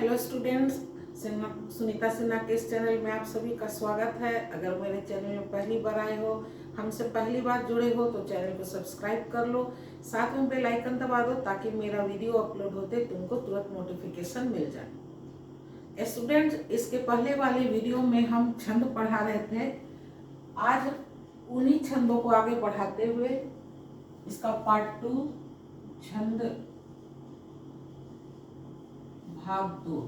Hello students, Sunita Sinha के इस channel में आप सभी का स्वागत है। अगर मेरे चैनल में पहली बार आए हो, हमसे पहली बार जुड़े हो तो चैनल को सब्सक्राइब कर लो, साथ में बेल आइकन दबा दो ताकि मेरा वीडियो अपलोड होते तुमको तुरंत नोटिफिकेशन मिल जाए। स्टूडेंट्स, इसके पहले वाले वीडियो में हम छंद पढ़ा रहे थे। आज उन्हीं छंदों को आगे बढ़ाते हुए इसका पार्ट 2 छंद भाग 2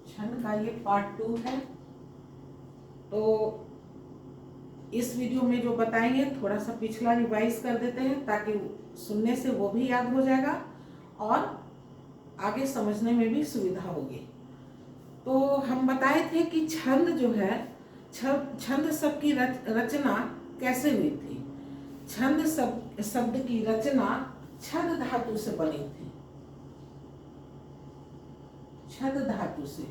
छंद का ये पार्ट 2 है। तो इस वीडियो में जो बताएंगे थोड़ा सा पिछला रिवाइज कर देते हैं ताकि सुनने से वो भी याद हो जाएगा और आगे समझने में भी सुविधा होगी। तो हम बताए थे कि छंद जो है, छंद शब्द की रचना कैसे हुई थी। छंद शब्द की रचना छद धातु से बनी थी। छद धातु से,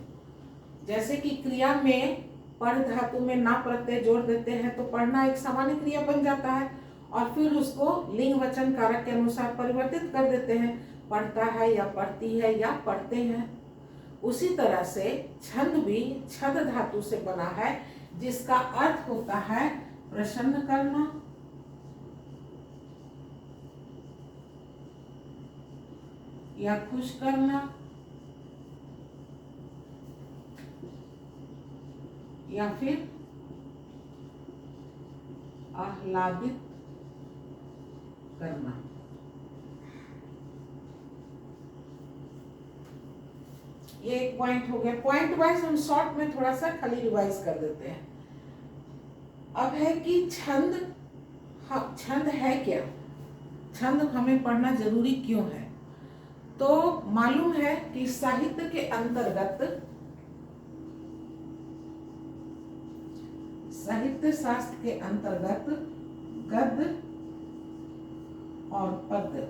जैसे कि क्रिया में पढ़ धातु में ना प्रत्यय जोड़ देते हैं तो पढ़ना एक सामान्य क्रिया बन जाता है और फिर उसको लिंग वचन कारक के अनुसार परिवर्तित कर देते हैं, पढ़ता है या पढ़ती है या पढ़ते हैं। उसी तरह से छंद भी छद धातु से बना है जिसका अर्थ होता है प्रसन्न करना या खुश करना या फिर आह्लादित करना। ये एक पॉइंट हो गया। पॉइंट वाइज हम शॉर्ट में थोड़ा सा खाली रिवाइज कर देते हैं। अब है कि छंद है क्या, छंद हमें पढ़ना जरूरी क्यों है। तो मालूम है कि साहित्य के अंतर्गत, साहित्य शास्त्र के अंतर्गत गद्य और पद्य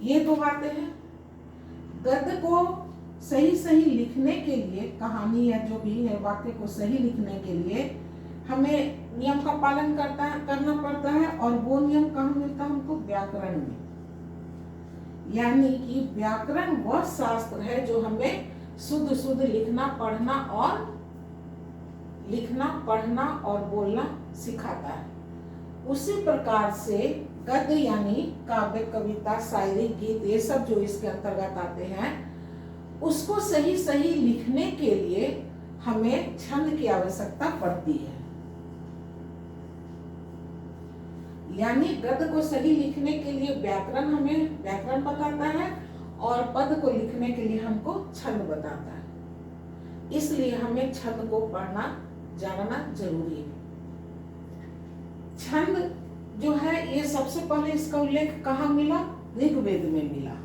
ये दो बातें हैं। गद्य को सही सही लिखने के लिए, कहानी या जो भी है वाक्य को सही लिखने के लिए हमें नियम का पालन करना पड़ता है और वो नियम कहाँ मिलता है हमको, व्याकरण में। यानी कि व्याकरण वह शास्त्र है जो हमें शुद्ध शुद्ध लिखना पढ़ना और बोलना सिखाता है। उसी प्रकार से गद्य यानी काव्य, कविता, शायरी, गीत, ये सब जो इसके अंतर्गत आते हैं उसको सही सही लिखने के लिए हमें छंद की आवश्यकता पड़ती है। यानी गद्य को सही लिखने के लिए व्याकरण हमें व्याकरण बताता है और पद को लिखने के लिए हमको छंद बताता है। इसलिए हमें छंद को पढ़ना जानना जरूरी है। छंद जो है ये सबसे पहले इसका उल्लेख कहाँ मिला, ऋग्वेद में मिला।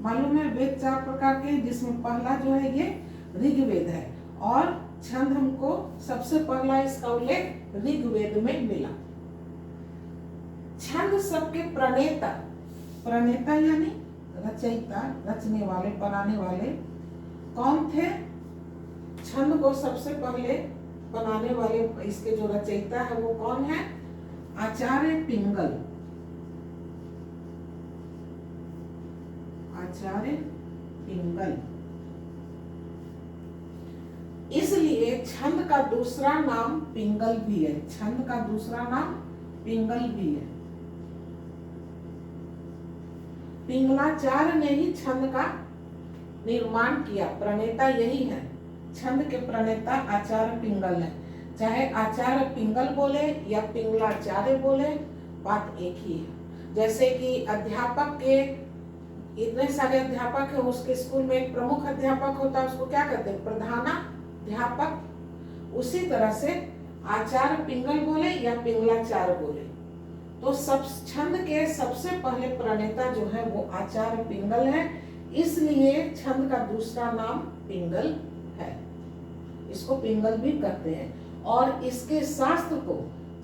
मालूम है वेद 4 प्रकार के, जिसमें पहला जो है ये ऋग्वेद है और छंद हमको सबसे पहला इसका उल्लेख ऋग्वेद में मिला। छंद शब्द के प्रणेता यानी रचयिता, रचने वाले, बनाने वाले कौन थे। छंद को सबसे पहले बनाने वाले, इसके जो रचयिता है वो कौन है, आचार्य पिंगल। आचार्य पिंगल। इसलिए छंद का दूसरा नाम पिंगल भी है। छंद का दूसरा नाम पिंगल भी है। पिंगलाचार्य ने ही छंद का निर्माण किया, प्रणेता यही है। छंद के प्रणेता आचार्य पिंगल है। चाहे आचार्य पिंगल बोले या पिंगलाचार्य बोले, बात एक ही है। जैसे कि अध्यापक के इतने सारे अध्यापक है, उसके स्कूल में एक प्रमुख अध्यापक होता है, उसको क्या कहते हैं, प्रधानाध्यापक। उसी तरह से आचार्य पिंगल बोले या पिंगलाचार्य बोले तो सब छंद के सबसे पहले प्रणेता जो है वो आचार्य पिंगल है। इसलिए छंद का दूसरा नाम पिंगल है। इसको पिंगल भी कहते हैं और इसके शास्त्र को,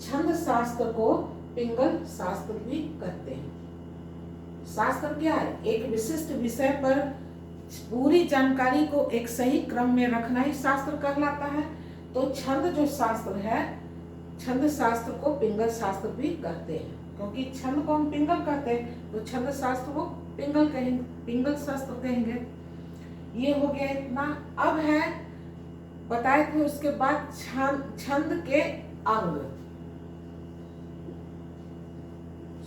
छंद शास्त्र को पिंगल शास्त्र भी कहते हैं। शास्त्र क्या है, एक विशिष्ट विषय पर पूरी जानकारी को एक सही क्रम में रखना ही शास्त्र कहलाता है। तो छंद जो शास्त्र है, छंद शास्त्र को पिंगल शास्त्र भी कहते हैं, क्योंकि छंद को हम पिंगल कहते हैं, तो छंद शास्त्र को पिंगल कहेंगे, पिंगल शास्त्र कहेंगे। ये हो गया इतना। अब है बताए थे उसके बाद छंद के अंग।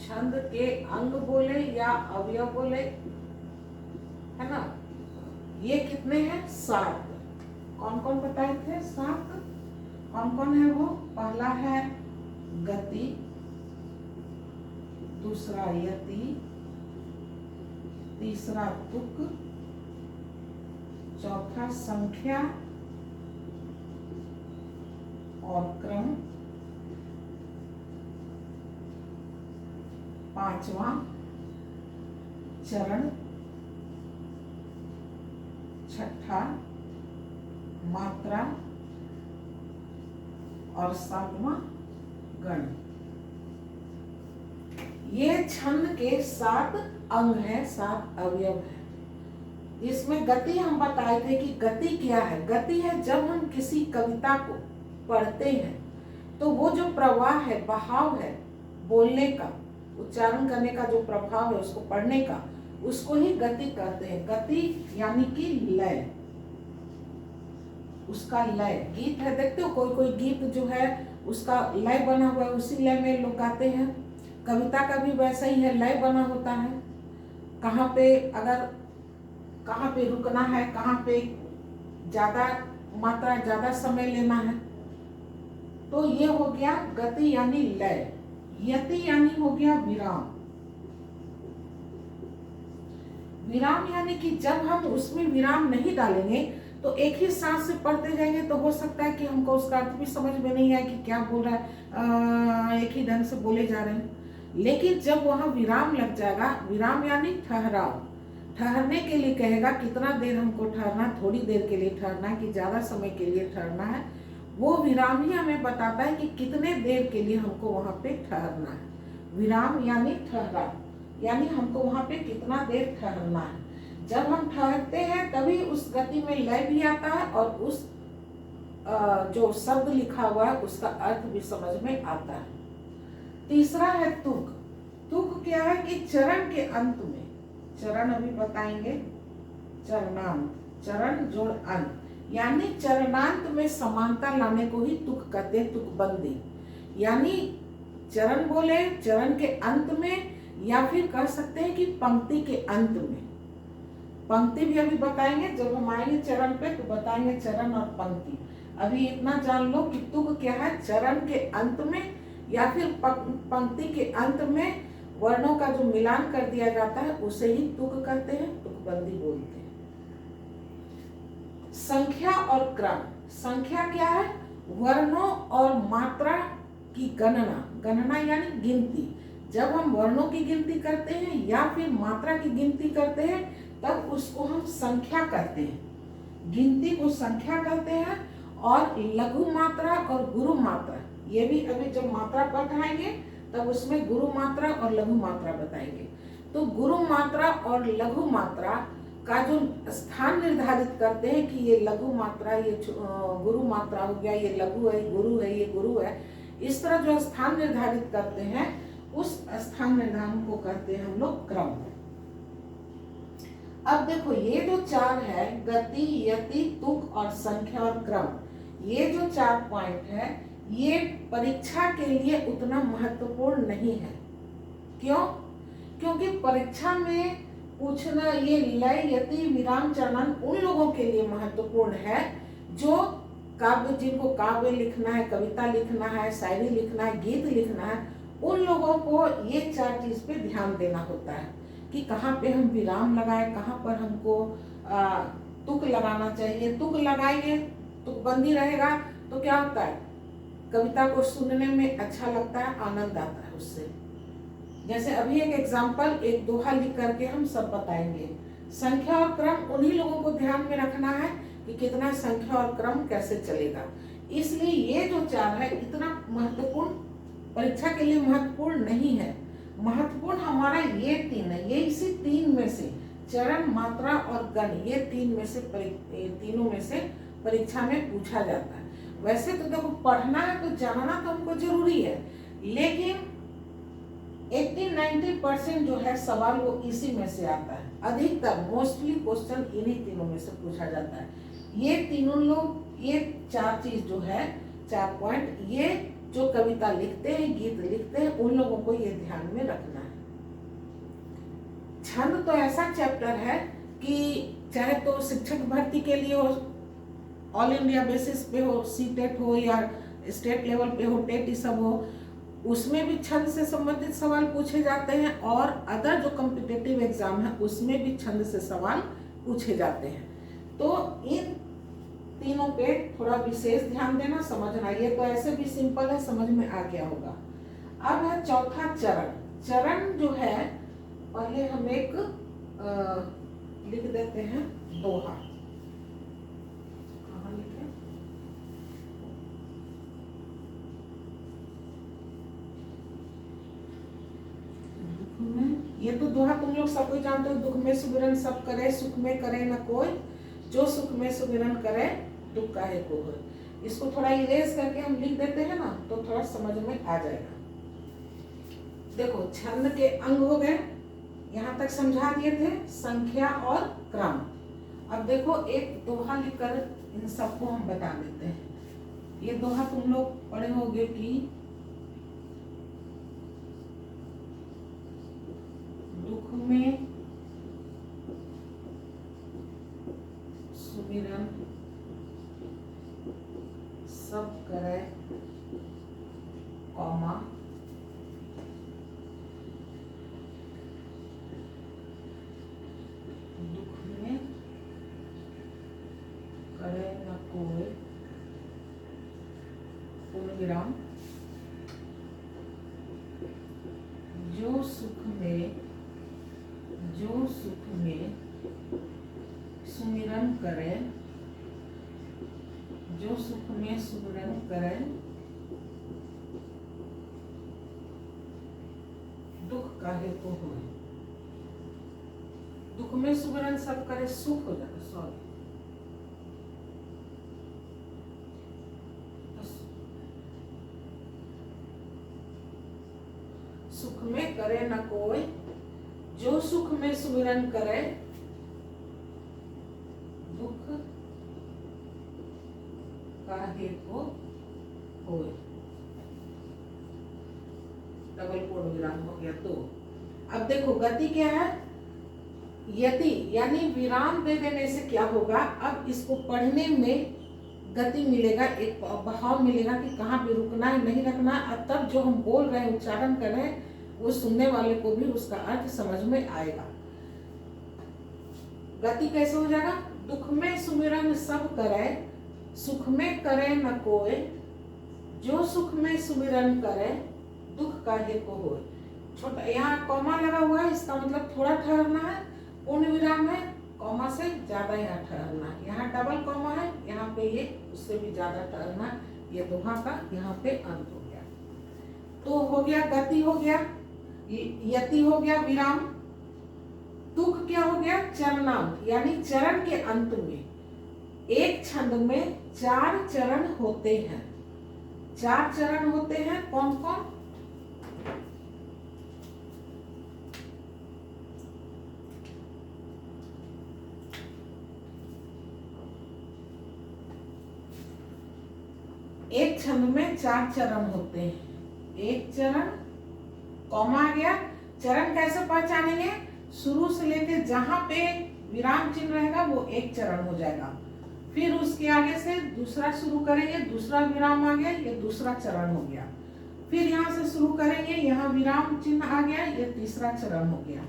छंद के अंग बोले या अवयव बोले, है ना। ये कितने हैं? 7। कौन कौन बताए थे? 7। कौन कौन है वो? पहला है गति, दूसरा यति, तीसरा तुक, चौथा संख्या और क्रम, पांचवा चरण, छठा मात्रा और 7वां गण। ये छंद के 7 अंग हैं, 7 अवयव हैं। इसमें गति हम बताए थे कि गति क्या है। गति है जब हम किसी कविता को पढ़ते हैं तो वो जो प्रवाह है, बहाव है, बोलने का, उच्चारण करने का जो प्रभाव है उसको पढ़ने का, उसको ही गति कहते हैं। गति यानी कि लय, उसका लय। गीत है, देखते हो कोई कोई गीत जो है उसका लय बना हुआ है, उसी लय में लोग गाते हैं। कविता का भी वैसा ही है, लय बना होता है। कहाँ पे अगर कहाँ पे रुकना है, कहाँ पे ज्यादा मात्रा, ज्यादा समय लेना है, तो ये हो गया गति यानी लय। यति यानी हो गया विराम। विराम यानी कि जब हम उसमें विराम नहीं डालेंगे तो एक ही सांस से पढ़ते जाएंगे तो हो सकता है कि हमको उसका अर्थ भी समझ में नहीं आए कि क्या बोल रहा है, एक ही ढंग से बोले जा रहे हैं। लेकिन जब वहां विराम लग जाएगा, विराम यानी ठहराव, ठहरने के लिए कहेगा कितना देर हमको ठहरना, थोड़ी देर के लिए ठहरना है कि ज्यादा समय के लिए ठहरना है, वो विराम ही हमें बताता है कि कितने देर के लिए हमको वहां पे ठहरना है। विराम यानी ठहराव, यानी हमको वहां पे कितना देर ठहरना है। जब हम ठहरते हैं तभी उस गति में लय भी आता है और उस जो शब्द लिखा हुआ है उसका अर्थ भी समझ में आता है। तीसरा है तुक। तुक क्या है कि चरण के अंत में, चरण अभी बताएंगे, चरणांत, चरण जोड़ अंत, यानी चरणांत में समानता लाने को ही तुक कहते हैं, तुकबंदी। यानी चरण बोले चरण के अंत में, या फिर कह सकते हैं कि पंक्ति के अंत में। पंक्ति भी अभी बताएंगे, जब हम आएंगे चरण पे तो बताएंगे चरण और पंक्ति। अभी इतना जान लो कि तुक क्या है, चरण के अंत में या फिर पंक्ति के अंत में वर्णों का जो मिलान कर दिया जाता है उसे ही तुक कहते हैं, तुकबंदी बोलते हैं। संख्या और क्रम। संख्या क्या है? वर्णों और मात्रा की गणना, गणना यानी गिनती। जब हम वर्णों की गिनती करते हैं या फिर मात्रा की गिनती करते हैं तब उसको हम संख्या कहते हैं। गिनती को संख्या कहते हैं। और लघु मात्रा और गुरु मात्रा, ये भी अभी जब मात्रा पढ़ाएंगे तब उसमें गुरु मात्रा और लघु मात्रा बताएंगे। तो गुरु मात्रा और लघु मात्रा का जो स्थान निर्धारित करते हैं कि ये लघु मात्रा, ये गुरु मात्रा हो गया, ये लघु है, गुरु है, ये गुरु है, इस तरह जो स्थान निर्धारित करते हैं उस स्थान निर्धारण को कहते हैं हम लोग क्रम। अब देखो ये जो 4 है, गति, यति, तुक और संख्या और क्रम, ये जो 4 पॉइंट है ये परीक्षा के लिए उतना महत्वपूर्ण नहीं है। क्यों? क्योंकि परीक्षा में पूछना ये लय, यति, विराम, चरण उन लोगों के लिए महत्वपूर्ण है जो काव्य, जिनको काव्य लिखना है, कविता लिखना है, शायरी लिखना है, गीत लिखना है, उन लोगों को ये 4 चीज पे ध्यान देना होता है कि कहाँ पे हम विराम लगाए, कहाँ पर हमको तुक लगाना चाहिए। तुक लगाएंगे, तुकबंदी रहेगा तो क्या होता है, कविता को सुनने में अच्छा लगता है, आनंद आता है उससे। जैसे अभी एक एग्जाम्पल, एक दोहा लिख करके हम सब बताएंगे। संख्या और क्रम उन्हीं लोगों को ध्यान में रखना है कि कितना संख्या और क्रम कैसे चलेगा। इसलिए ये जो 4 है इतना महत्वपूर्ण, परीक्षा के लिए महत्वपूर्ण नहीं है। महत्वपूर्ण हमारा ये 3 है। ये इसी 3 में से, चरण, मात्रा और गण, ये 3 में से, तीनों में से परीक्षा में पूछा जाता है। वैसे तो देखो पढ़ना है तो जानना तो हमको जरूरी है, लेकिन 80-90% जो है सवाल वो इसी में से आता है। अधिकतर मोस्टली क्वेश्चन इन्हीं तीनों में से पूछा जाता है। ये तीनों लोग, ये 4 चीज जो है, 4 पॉइंट, ये जो कविता लिखते हैं, गीत लिखते हैं, उन लोगों को ये ध्यान में रखना है। छंद तो ऐसा चैप्टर है कि चाहे तो शिक्षक भर्ती के लिए हो, ऑल इंडिया बेसिस पे हो, सीटेट हो या स्टेट लेवल पे हो, टेट ई सब हो, उसमें भी छंद से संबंधित सवाल पूछे जाते हैं, और अदर जो कॉम्पिटिटिव एग्जाम है उसमें भी छंद से सवाल पूछे जाते हैं। तो इन तीनों पे थोड़ा विशेष ध्यान देना, समझना। ये तो ऐसे भी सिंपल है, समझ में आ गया होगा। अब है चौथा चरण। चरण जो है, पहले हम एक लिख देते हैं दोहा। कहाँ लिखे? दुख में, ये तो दोहा तुम लोग सब कोई जानते हो। दुख में सुमिरन सब करे, सुख में करे न कोई, जो सुख में सुमिरन करे दुख काहे को होय। इसको थोड़ा इरेज करके हम लिख देते हैं ना, तो थोड़ा समझ में आ जाएगा। देखो छंद के अंग हो गए, यहाँ तक समझा दिए थे, संख्या और क्रम। अब देखो एक दोहा लिखकर इन सबको हम बता देते हैं। ये दोहा तुम लोग पढ़े होंगे कि दुख में सुमिरन सब करे, कौमा, दुख में करे न कोई, पूर्ण विराम, जो सुख में सुमिरन करे, जो सुख में सुमिरन करे दुख काहे को होए। दुख में सुमिरन सब करे, सुख हो जाता, सॉरी, सुख में करे न कोई, जो सुख में सुमिरन करे दुख काहे को होए। डबल पूर्ण विराम हो गया। तो अब देखो गति क्या है, यदि यानी विराम दे देने से क्या होगा, अब इसको पढ़ने में गति मिलेगा, एक बहाव मिलेगा कि कहाँ पे रुकना है, नहीं रखना। अब तब जो हम बोल रहे हैं, उच्चारण कर रहे हैं, वो सुनने वाले को भी उसका अर्थ समझ में आएगा। गति कैसे हो जाएगा, दुख में सुमिरन सब करे, सुख में करे न कोई, जो सुख में सुमिरन करे दुख काहे को होए। छोटा यहाँ कॉमा लगा हुआ है, इसका मतलब थोड़ा ठहरना है। पूर्ण विराम है, कॉमा से ज्यादा यहाँ ठहरना है। यहाँ डबल कॉमा है, यहाँ पे ये उससे भी ज्यादा ठहरना है। ये दोहा का यहाँ पे अंत हो गया। तो हो गया गति, हो गया यति, हो गया विराम। तुक क्या हो गया, चरणांत, यानी चरण के अंत में। एक छंद में 4 चरण होते हैं। 4 चरण होते हैं, कौन कौन? एक छंद में 4 चरण होते हैं। एक चरण, कॉमा आ गया। चरण कैसे पहचानेंगे, शुरू से लेके जहां पे विराम चिन्ह रहेगा वो एक चरण हो जाएगा। फिर उसके आगे से दूसरा शुरू करेंगे, दूसरा विराम आ गया, ये दूसरा चरण हो गया। फिर यहाँ से शुरू करेंगे, यहाँ विराम चिन्ह आ गया, ये तीसरा चरण हो गया।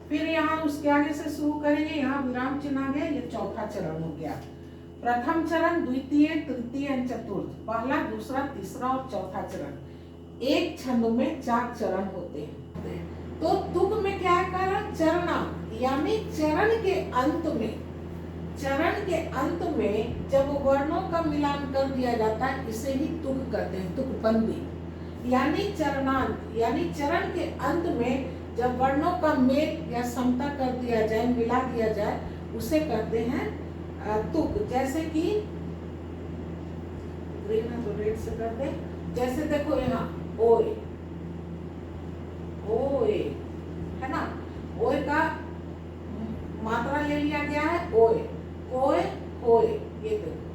फिर यहाँ उसके आगे से शुरू करेंगे, यहाँ विराम चिन्ह आ गया, ये चौथा चरण हो गया। प्रथम चरण, द्वितीय, तृतीय, चतुर्थ, पहला, दूसरा, तीसरा और चौथा चरण। एक छंद में 4 चरण होते हैं। तो तुक में क्या है, कहा चरणा, यानी चरण के अंत में, चरण के अंत में जब वर्णों का मिलान कर दिया जाता है, इसे ही तुक कहते हैं, तुकबंदी। यानी चरणांत, यानी चरण के अंत में जब वर्णों का मेल या समता कर दिया जाए, मिला दिया जाए, उसे कहते हैं तुक। जैसे कि ग्रीन है तो रेड से कर दे। जैसे देखो यहाँ ओए, ओए है ना, ओए का मात्रा ले लिया गया है ओए, ओए होए, ये देखो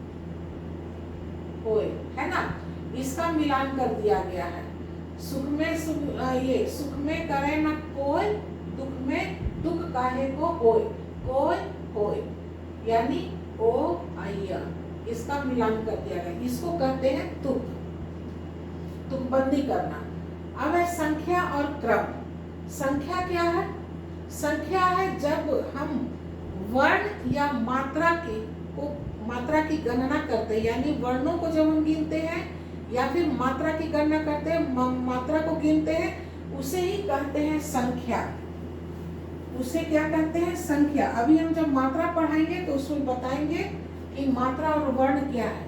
होए है ना, इसका मिलान कर दिया गया है। सुख में ये सुख में करे न कोई, दुख में दुख काहे को होए, कोई होए, यानी ओ आइया, इसका मिलान कर दिया गया, इसको कहते हैं तुक, तुकबंदी करना। अब है संख्या और क्रम। संख्या क्या है? संख्या है जब हम वर्ण या मात्रा की गणना करते हैं, यानी वर्णों को जब हम गिनते हैं या फिर मात्रा की गणना करते हैं, मात्रा को गिनते हैं, उसे ही कहते हैं संख्या। उसे क्या कहते हैं? संख्या। अभी हम जब मात्रा पढ़ाएंगे तो उसमें बताएंगे कि मात्रा और वर्ण क्या है।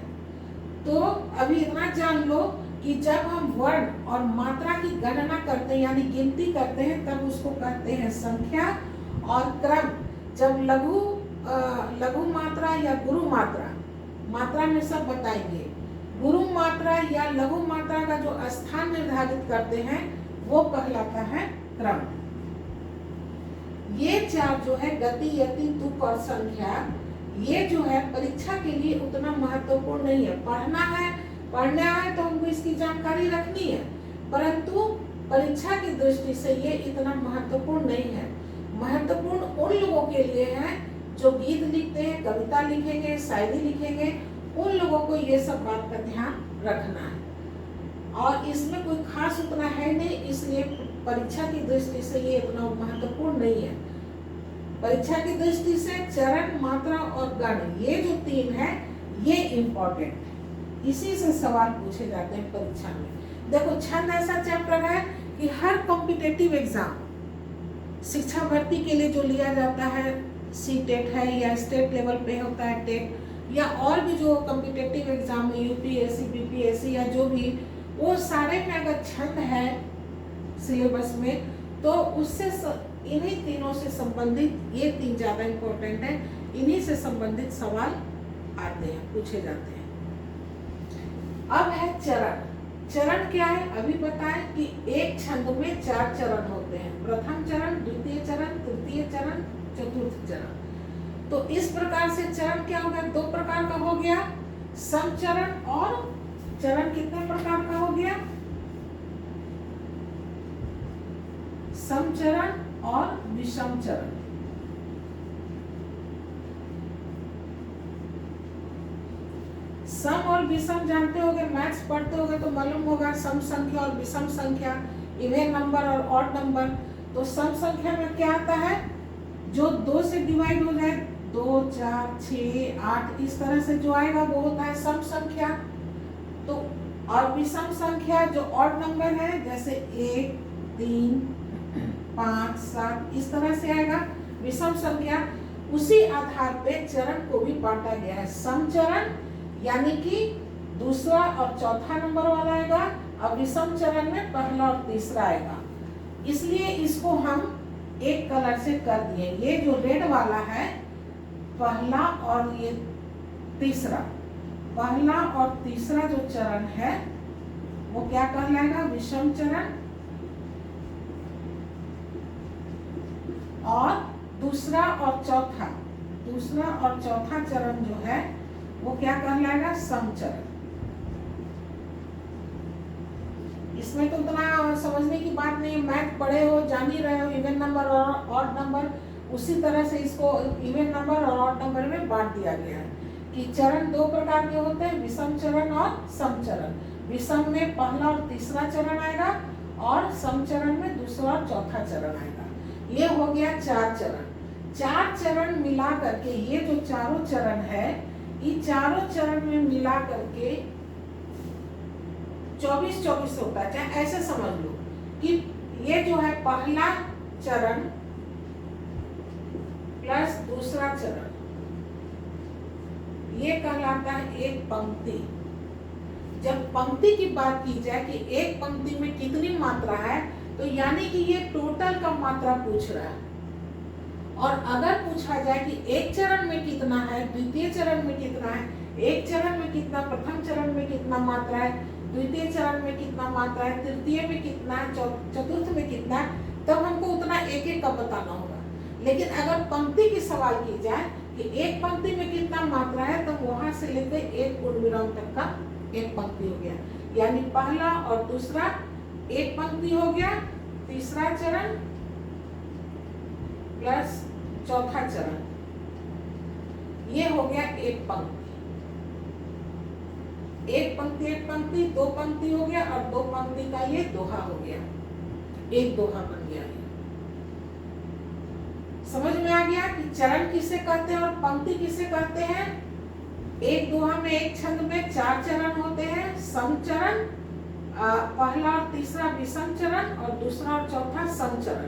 तो अभी इतना जान लो कि जब हम वर्ण और मात्रा की गणना करते हैं यानी गिनती करते हैं तब उसको कहते हैं संख्या। और क्रम जब लघु मात्रा या गुरु मात्रा, मात्रा में सब बताएंगे, गुरु मात्रा या लघु मात्रा का जो स्थान निर्धारित करते हैं वो कहलाता है क्रम। ये चार जो है गति, यति, तुक और संख्या, ये जो है परीक्षा के लिए उतना महत्वपूर्ण नहीं है। पढ़ना है तो हमको इसकी जानकारी रखनी है, परंतु परीक्षा की दृष्टि से ये इतना महत्वपूर्ण नहीं है। महत्वपूर्ण उन लोगों के लिए है जो गीत लिखते हैं, कविता लिखेंगे, शायरी लिखेंगे, उन लोगों को ये सब बात का ध्यान रखना है। और इसमें कोई खास उतना है नहीं, इसलिए परीक्षा की दृष्टि से ये इतना महत्वपूर्ण नहीं है। परीक्षा की दृष्टि से चरण, मात्रा और गण, ये जो तीन है ये इम्पोर्टेंट है, इसी से सवाल पूछे जाते हैं परीक्षा में। देखो छंद ऐसा चैप्टर है कि हर कॉम्पिटिटिव एग्जाम, शिक्षा भर्ती के लिए जो लिया जाता है, सीटेट है या स्टेट लेवल पे होता है टेट, या और भी जो कॉम्पिटिटिव एग्जाम है यूपीएससी, बीपीएससी या जो भी, वो सारे में अगर छंद है सिलेबस में तो उससे इन्हीं तीनों से संबंधित, ये तीन ज्यादा इम्पोर्टेंट है, इन्हीं से संबंधित सवाल आते हैं, पूछे जाते हैं। अब है चरण। चरण क्या है? अभी बताएं कि एक छंद में 4 चरण होते हैं, प्रथम चरण, द्वितीय चरण, तृतीय चरण, चतुर्थ चरण। तो इस प्रकार से चरण क्या हो गया? 2 प्रकार का हो गया, समचरण और चरण कितने प्रकार का हो गया? समचरण और विषम चरण। सम और विषम जानते होगे, मैथ्स पढ़ते होगे तो मालूम होगा, सम संख्या और विषम संख्या, इवन नंबर और ऑड नंबर। तो सम संख्या में क्या आता है? जो 2 से डिवाइड हो जाए, 2, 4, 6, 8 इस तरह से जो आएगा वो होता है सम संख्या। तो और विषम संख्या जो ऑड नंबर है, जैसे 1, 3, 5, 7 इस तरह से आएगा विषम संख्या। उसी आधार पे चरण को भी बांटा गया है। सम चरण यानी कि दूसरा और चौथा नंबर वाला आएगा, और विषम चरण में पहला और तीसरा आएगा। इसलिए इसको हम एक कलर से कर दिए। ये जो रेड वाला है पहला और ये तीसरा, पहला और तीसरा जो चरण है वो क्या कहलाएगा? विषम चरण। और दूसरा और चौथा चरण जो है वो क्या कहलाएगा? समचरण। इसमें तो उतना समझने की बात नहीं है, मैथ पढ़े हो, जान ही रहे हो, इवन नंबर और ऑड नंबर, उसी तरह से इसको इवन नंबर और ऑड नंबर में बांट दिया गया है कि चरण 2 प्रकार के होते हैं, विषम चरण और समचरण। विषम में पहला और तीसरा चरण आएगा और समचरण में दूसरा और चौथा चरण आएगा। ये हो गया 4 चरण। 4 चरण मिला करके ये जो चारों चरण है, ये चारों चरण में मिला करके 24 होता है। चाहे ऐसे समझ लो कि ये जो है पहला चरण प्लस दूसरा चरण, ये कहलाता है एक पंक्ति। जब पंक्ति की बात की जाए कि एक पंक्ति में कितनी मात्रा है, तो यानी कि ये टोटल का मात्रा पूछ रहा है। और अगर पूछा जाए कि एक चरण में कितना है, द्वितीय चरण में कितना है, एक चरण में कितना, प्रथम चरण में कितना मात्रा है, द्वितीय चरण में कितना मात्रा है, तृतीय में कितना, चतुर्थ में कितना, तब हमको उतना एक एक का बताना होगा। लेकिन अगर पंक्ति की सवाल की जाए कि एक पंक्ति में कितना मात्रा है, तो वहां से लेकर एक पूर्ण विराम तक का एक पंक्ति हो गया, यानी पहला और दूसरा एक पंक्ति हो गया, तीसरा चरण प्लस चौथा चरण, ये हो गया एक पंक्ति। एक पंक्ति दो पंक्ति हो गया, और दो पंक्ति का ये दोहा हो गया, एक दोहा बन गया। समझ में आ गया कि चरण किसे कहते हैं और पंक्ति किसे कहते हैं। एक दोहा में एक छंद में 4 चरण होते हैं, सम चरण, पहला और तीसरा विषम चरण, और दूसरा और चौथा सम चरण।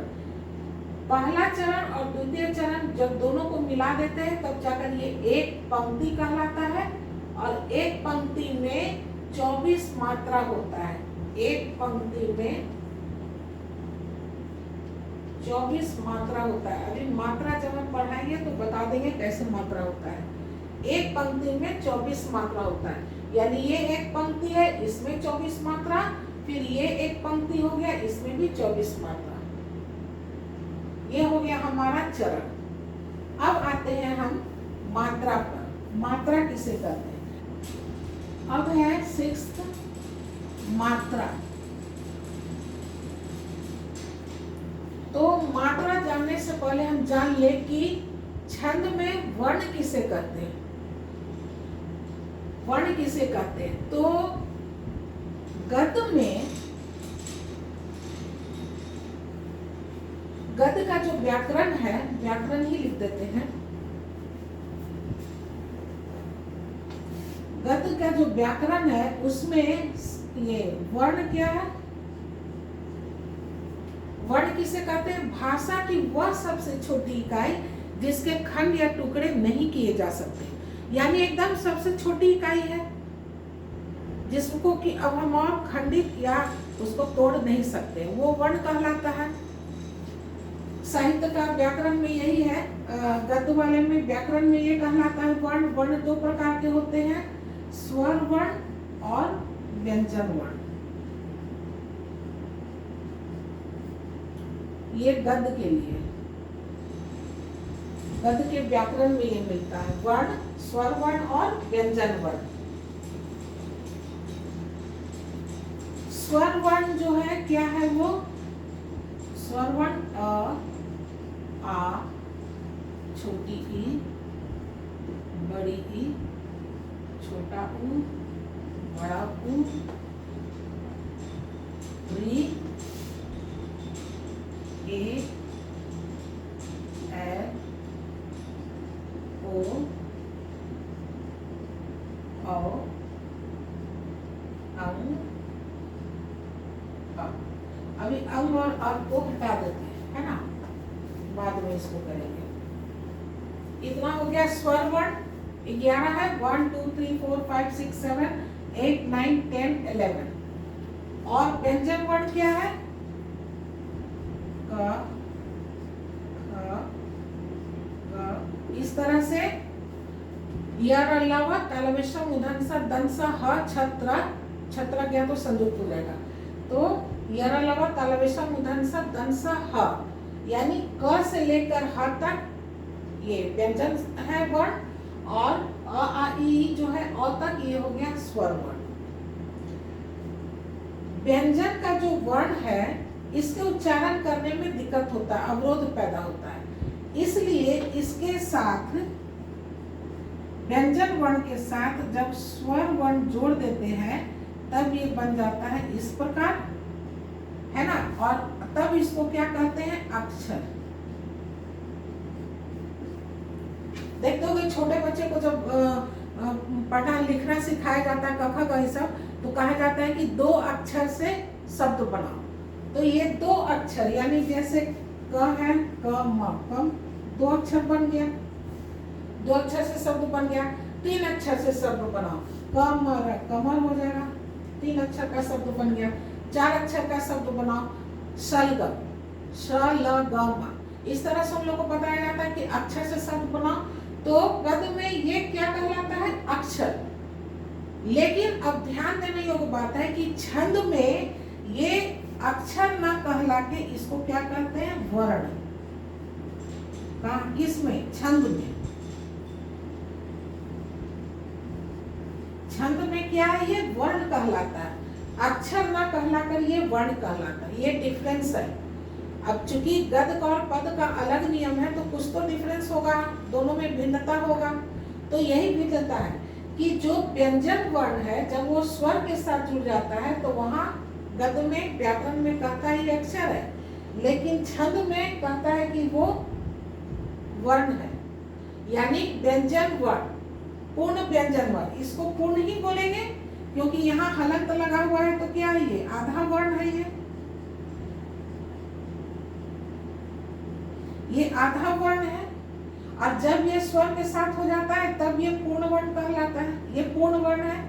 पहला चरण और द्वितीय चरण जब दोनों को मिला देते हैं तब जाकर ये एक पंक्ति कहलाता है, और एक पंक्ति में 24 मात्रा होता है। एक पंक्ति में 24 मात्रा होता है। अभी मात्रा जब हम पढ़ाएंगे तो बता देंगे कैसे मात्रा होता है। एक पंक्ति में 24 मात्रा होता है, यानी ये एक पंक्ति है, इसमें 24 मात्रा, फिर ये एक पंक्ति हो गया, इसमें भी 24 मात्रा। ये हो गया हमारा चरण। अब आते हैं हम मात्रा पर। मात्रा किसे कहते हैं। अब है 6th मात्रा। तो मात्रा जानने से पहले हम जान ले कि छंद में वर्ण किसे कहते हैं। वर्ण किसे कहते हैं, तो गद्य में, गद्य का जो व्याकरण है, व्याकरण ही लिख देते हैं। गद्य का जो व्याकरण है उसमें ये वर्ण क्या है। वर्ण किसे कहते हैं, भाषा की वह सबसे छोटी इकाई जिसके खंड या टुकड़े नहीं किए जा सकते, यानी एकदम सबसे छोटी इकाई है जिसको कि अब हम और खंडित या उसको तोड़ नहीं सकते, वो वर्ण कहलाता है। साहित्य का व्याकरण में यही है, गद्य वाले में व्याकरण में ये कहलाता है वर्ण। वर्ण 2 प्रकार के होते हैं, स्वर वर्ण और व्यंजन वर्ण। ये गद्य के लिए, गद्य के व्याकरण में ये मिलता है, वर्ण, स्वर वर्ण और व्यंजन वर्ण। स्वर वर्ण जो है क्या है, वो स्वर वर्ण अ, आ, छोटी ई, बड़ी ई, छोटा ऊ, बड़ा ऊ, री, ए, ओ, अंग, अभी अंग और अर्थ को हटा देते हैं, है ना, बाद में इसको करेंगे। इतना हो गया स्वर वर्ण। 11 है, 1 2 3 4 5 6 7 8 9 10 11। और व्यंजन वर्ण क्या है, क, ख, ग, इस तरह से यर लव तालवेश मूर्धन्य दंस ह छत्र, छत्र क्या तो संयुक्त हो जाएगा, तो यर लव तालवेश मूर्धन्य दंस ह, यानी क से लेकर ह तक ये व्यंजन है वर्ण, और अ आ ई जो है अ तक ये हो गया स्वर वर्ण। व्यंजन का जो वर्ण है इसके उच्चारण करने में दिक्कत होता है, अवरोध पैदा होता है, इसलिए इसके साथ व्यंजन वर्ण के साथ जब स्वर वर्ण जोड़ देते हैं तब ये बन जाता है इस प्रकार, है ना, और तब इसको क्या कहते हैं, अक्षर। देखते हो कि छोटे बच्चे को जब पढ़ना लिखना सिखाया जाता है, क ख ग सब, तो कहा जाता है कि 2 अक्षर से शब्द बनाओ। तो ये 2 अक्षर, यानी जैसे क है, क म, कम, 2 अक्षर बन गया, 2 अक्षर से शब्द बन गया। 3 अक्षर से शब्द बनाओ, कमर, कमर हो जाएगा, 3 अक्षर का शब्द बन गया। 4 अक्षर का शब्द बनाओ, शलगम, श ल ग म। इस तरह से हम लोग को बताया जाता है कि अक्षर से शब्द बनाओ। तो गद्य में ये क्या कहलाता है? अक्षर। लेकिन अब ध्यान देने योग्य बात है कि छंद में ये अक्षर ना कहला के इसको क्या कहते हैं? वर्ण। कहाँ? किसमें? छंद में। छंद में क्या है? ये वर्ण कहलाता है, अक्षर ना कहलाकर ये वर्ण कहलाता है। ये डिफरेंस है। अब चूंकि गद्य का और पद का अलग नियम है तो कुछ तो डिफरेंस होगा, दोनों में भिन्नता होगा। तो यही भिन्नता है कि जो व्यंजन वर्ण है जब वो स्वर के साथ जुड़ जाता है तो वहां गद्य में व्याकरण में कहता है ये अक्षर है, लेकिन छंद में कहता है कि वो वर्ण है, यानी व्यंजन वर्ण, पूर्ण व्यंजन वर्ण। इसको पूर्ण ही बोलेंगे क्योंकि यहाँ हलंत लगा हुआ है। तो क्या है ये? आधा वर्ण है। ये आधा वर्ण है, और जब ये स्वर के साथ हो जाता है तब ये पूर्ण वर्ण कहलाता है। ये पूर्ण वर्ण है।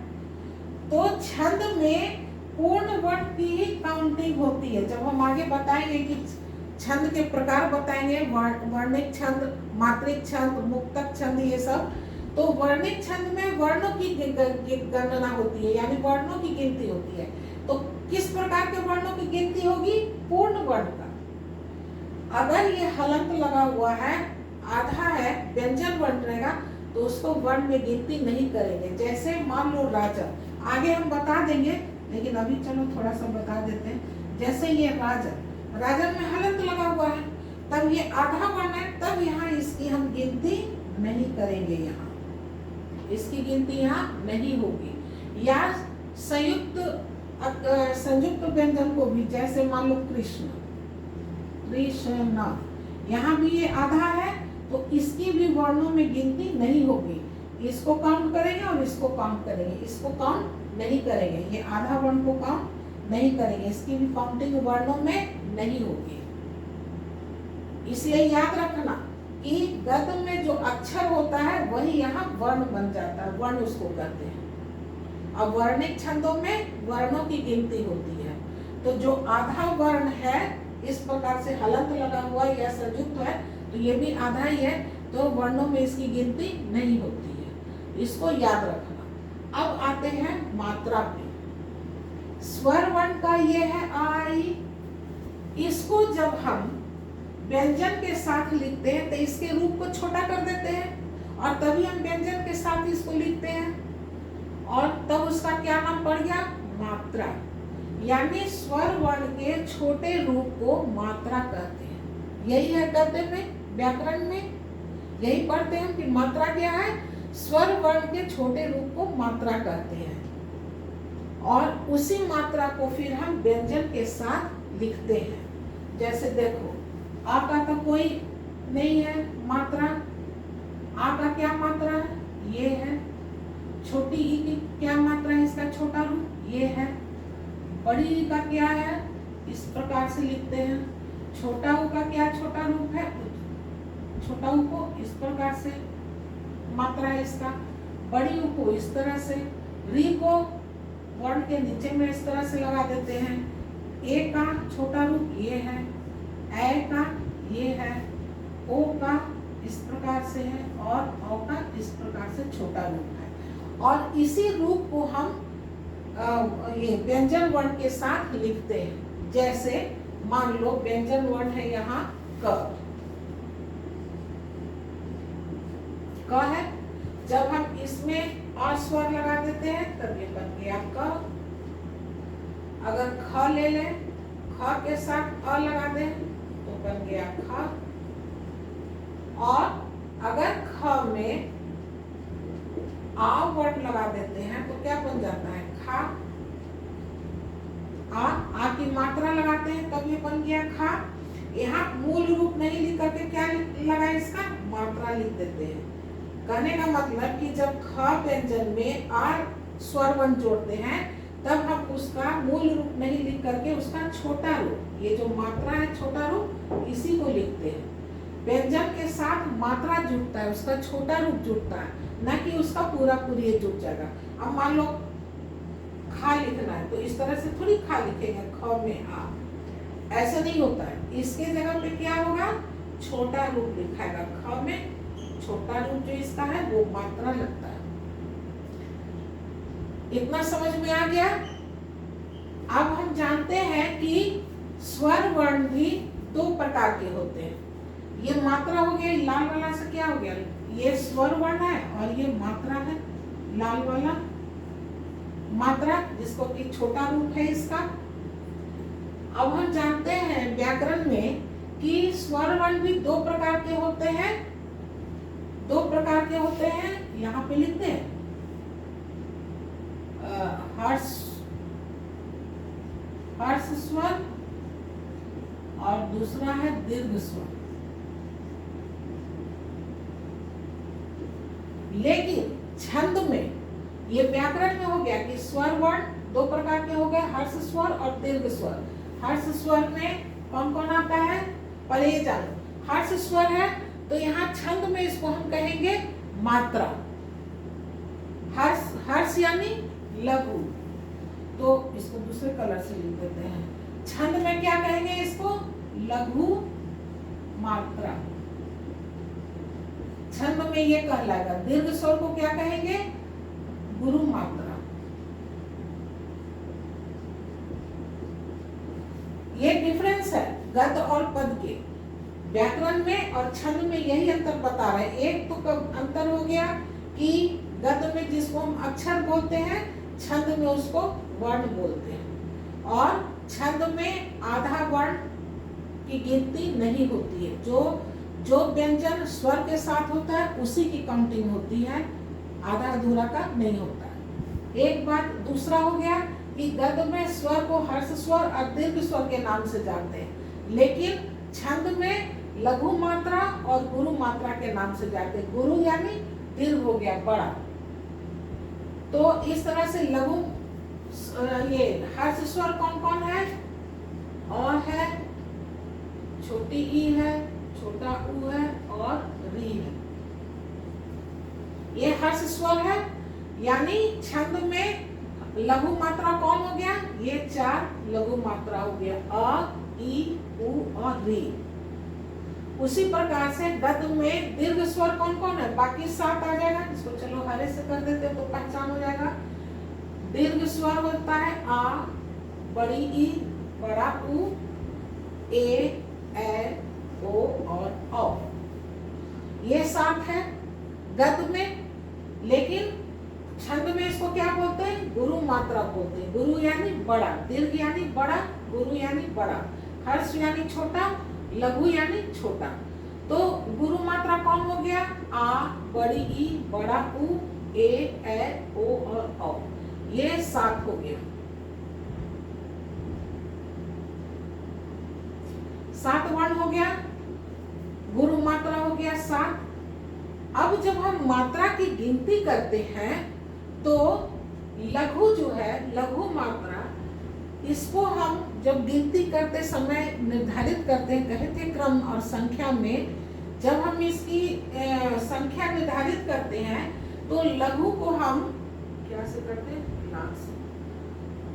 तो छंद में पूर्ण वर्ण की ही काउंटिंग होती है। जब हम आगे बताएंगे कि छंद के प्रकार बताएंगे, वर्णिक छंद, मात्रिक छंद, मुक्तक छंद, ये सब, तो वर्णिक छंद में वर्णों की गणना होती है, यानी वर्णों की गिनती होती है। तो किस प्रकार के वर्णों की गिनती होगी? पूर्ण वर्ण का। अगर ये हलंत लगा हुआ है, आधा है, व्यंजन वर्ण रहेगा, तो उसको वर्ण में गिनती नहीं करेंगे। जैसे मान लो राजा, आगे हम बता देंगे, लेकिन अभी चलो थोड़ा सा बता देते हैं। जैसे ये राजा, राजा में हलंत लगा हुआ है, तब ये आधा वर्ण है, तब यहाँ इसकी हम गिनती नहीं करेंगे। यहाँ इसकी गिनती यहाँ नहीं होगी। या संयुक्त व्यंजन को भी, जैसे मान लो कृष्ण, कृष्ण, यहाँ भी ये आधा है, तो इसकी भी वर्णों में गिनती नहीं होगी। इसको काउंट करेंगे और इसको काउंट करेंगे, इसको काउंट नहीं करेंगे। ये आधा वर्ण को काउंट नहीं करेंगे, इसकी भी काउंटिंग वर्णों में नहीं होगी। इसलिए याद रखना कि गद्य में जो अक्षर होता है वही यहाँ वर्ण बन जाता है, वर्ण उसको कहते हैं। अब वर्णिक छंदों में वर्णों की गिनती होती है। तो जो आधा वर्ण है, इस प्रकार से हलंत लगा हुआ या संयुक्त है, तो ये भी आधा ही है, तो वर्णों में इसकी गिनती नहीं होती है। इसको याद रखना। अब आते हैं मात्रा पे। स्वर वर्ण का ये है आई। इसको जब हम व्यंजन के साथ लिखते हैं तो इसके रूप को छोटा कर देते हैं, और तभी हम व्यंजन के साथ इसको लिखते हैं, और तब उसका क्या नाम पड़ गया? मात्रा। यानी स्वर वर्ण के छोटे रूप को मात्रा कहते हैं। यही है गद्य में, व्याकरण में यही पढ़ते हैं कि मात्रा क्या है? स्वर वर्ण के छोटे रूप को मात्रा कहते हैं, और उसी मात्रा को फिर हम व्यंजन के साथ लिखते हैं। जैसे देखो, आ का तो कोई नहीं है मात्रा, आ का क्या मात्रा है? ये है। छोटी ई की क्या मात्रा है? इसका छोटा रूप ये है। बड़ी ई का क्या है? इस प्रकार से लिखते हैं। छोटा ऊ का क्या छोटा रूप है? छोटा ऊ को इस प्रकार से मात्रा है इसका। बड़ी ऊ को इस तरह से। री को वर्ण के नीचे में इस तरह से लगा देते हैं। ए का छोटा रूप ये है, ए का ये है, ओ का इस प्रकार से है, और औ का इस प्रकार से छोटा रूप है। और इसी रूप को हम ये व्यंजन वर्ण के साथ लिखते हैं। जैसे मान लो व्यंजन वर्ण है यहाँ क है। जब हम इसमें अ स्वर लगा देते हैं तब ये बन गया क। अगर ख ले लें, ख के साथ अ लगा दें तो बन गया ख। और अगर ख में आ वर्ण लगा देते हैं तो क्या बन जाता है? खा। आ की मात्रा लगाते हैं तब ये बन गया खा। यहाँ मूल रूप नहीं लिख करके क्या लगा? इसका मात्रा लिख देते हैं। कहने का मतलब कि जब ख व्यंजन में आ स्वर वर्ण जोड़ते हैं तब हम उसका मूल रूप नहीं लिख करके उसका छोटा रूप, ये जो मात्रा है छोटा रूप, इसी को लिखते हैं। व्यंजन के साथ मात्रा जुड़ता है, उसका छोटा रूप जुड़ता है, ना कि उसका पूरा पूरी जुड़ जाएगा। अब मान लो खा लिखना है तो इस तरह से थोड़ी खा लिखेंगे ख में आ, ऐसा नहीं होता है। इसके जगह पे क्या होगा? छोटा रूप लिखाएगा। ख में छोटा रूप जो इसका है वो मात्रा लगता है। इतना समझ में आ गया। अब हम जानते हैं कि स्वर वर्ण भी दो प्रकार के होते हैं। ये मात्रा हो गया, लाल वाला से क्या हो गया, ये स्वर वर्ण है और ये मात्रा है, लाल वाला मात्रा, जिसको कि छोटा रूप है इसका। अब हम जानते हैं व्याकरण में कि स्वर वर्ण भी दो प्रकार के होते हैं। दो प्रकार के होते हैं, यहाँ पे लिखते हैं हर्ष स्वर और दूसरा है दीर्घ स्वर। लेकिन छंद में, ये व्याकरण में हो गया कि स्वर वर्ण दो प्रकार के हो गए, हर्ष स्वर और दीर्घ स्वर। हर्ष स्वर में कौन कौन आता है, पहले ये जानो। हर्ष स्वर है तो यहाँ छंद में इसको हम कहेंगे मात्रा। हर्ष यानी लघु, तो इसको दूसरे कलर से लिख देते हैं। छंद में क्या कहेंगे इसको, लघु मात्रा। छंद में ये कहलाएगा। दीर्घ स्वर को क्या कहेंगे, गुरु मात्रा। ये डिफरेंस है गद और पद के, व्याकरण में और छंद में यही अंतर बता रहे हैं। एक तो कब अंतर हो गया कि गद में जिसको हम अक्षर बोलते हैं, छंद में उसको वर्ण बोलते हैं। और छंद में आधा वर्ण की गिनती नहीं होती है, जो व्यंजन स्वर के साथ होता है उसी की काउंटिंग होती है, आधा अधूरा का नहीं होता है। एक बात दूसरा हो गया कि गद में स्वर को हर्ष स्वर और दीर्घ स्वर के नाम से जानते हैं, लेकिन छंद में लघु मात्रा और गुरु मात्रा के नाम से जानते हैं। गुरु यानी दीर्घ हो गया, बड़ा। तो इस तरह से लघु, ये हर्ष स्वर कौन कौन है, और है, छोटी ई है, छोटा ऊ है और री है। ये हर्ष स्वर है, यानी छंद में लघु मात्रा कौन हो गया, ये 4 लघु मात्रा हो गया, अ, ई, उ और री। उसी प्रकार से गद में दीर्घ स्वर कौन कौन है, बाकी 7 आ जाएगा। इसको चलो हरे से कर देते हैं तो पहचान हो जाएगा। दीर्घ स्वर होता है आ, बड़ी ई, बड़ा उ, ए, ओ और औ। ये 7 है गद में, लेकिन छंद में इसको क्या बोलते हैं, गुरु मात्रा बोलते हैं। गुरु यानी बड़ा, दीर्घ यानी बड़ा, गुरु यानी बड़ा, हर्ष यानी छोटा, लघु यानी छोटा। तो गुरु मात्रा कौन हो गया, आ, बड़ी ई, बड़ा उ, ए, ओ और औ। ये 7 हो गया। 7 वर्ण हो गया, गुरु मात्रा हो गया 7। अब जब हम मात्रा की गिनती करते हैं तो लघु जो है, लघु मात्रा, इसको हम जब गिनती करते समय निर्धारित करते हैं, कहे थे क्रम और संख्या में, जब हम इसकी संख्या निर्धारित करते हैं तो लघु को हम क्या से करते हैं, लाल से,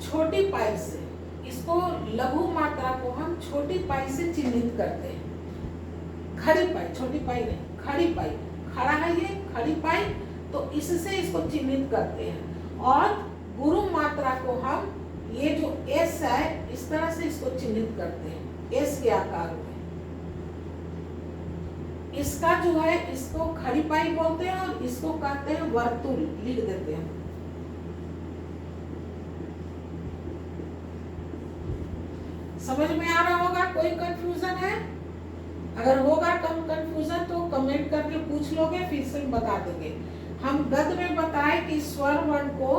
छोटी पाई से। इसको लघु मात्रा को हम छोटी पाई से चिन्हित करते हैं। खड़ी पाई, छोटी पाई नहीं, खड़ी पाई, खड़ा है ये खड़ी पाई, तो इससे इसको चिन्हित करते हैं। और गुरु मात्रा को हम, ये जो एस है, इस तरह से इसको चिन्हित करते हैं, एस के आकार में। इसका जो है, इसको खड़ी पाई बोलते हैं और इसको कहते हैं वर्तुल, लिख देते हैं। समझ में आ रहा होगा, कोई कंफ्यूजन है? अगर होगा कम कंफ्यूजन तो कमेंट करके पूछ लोगे, फिर से बता देंगे। हम गद में बताए कि स्वर वर्ण को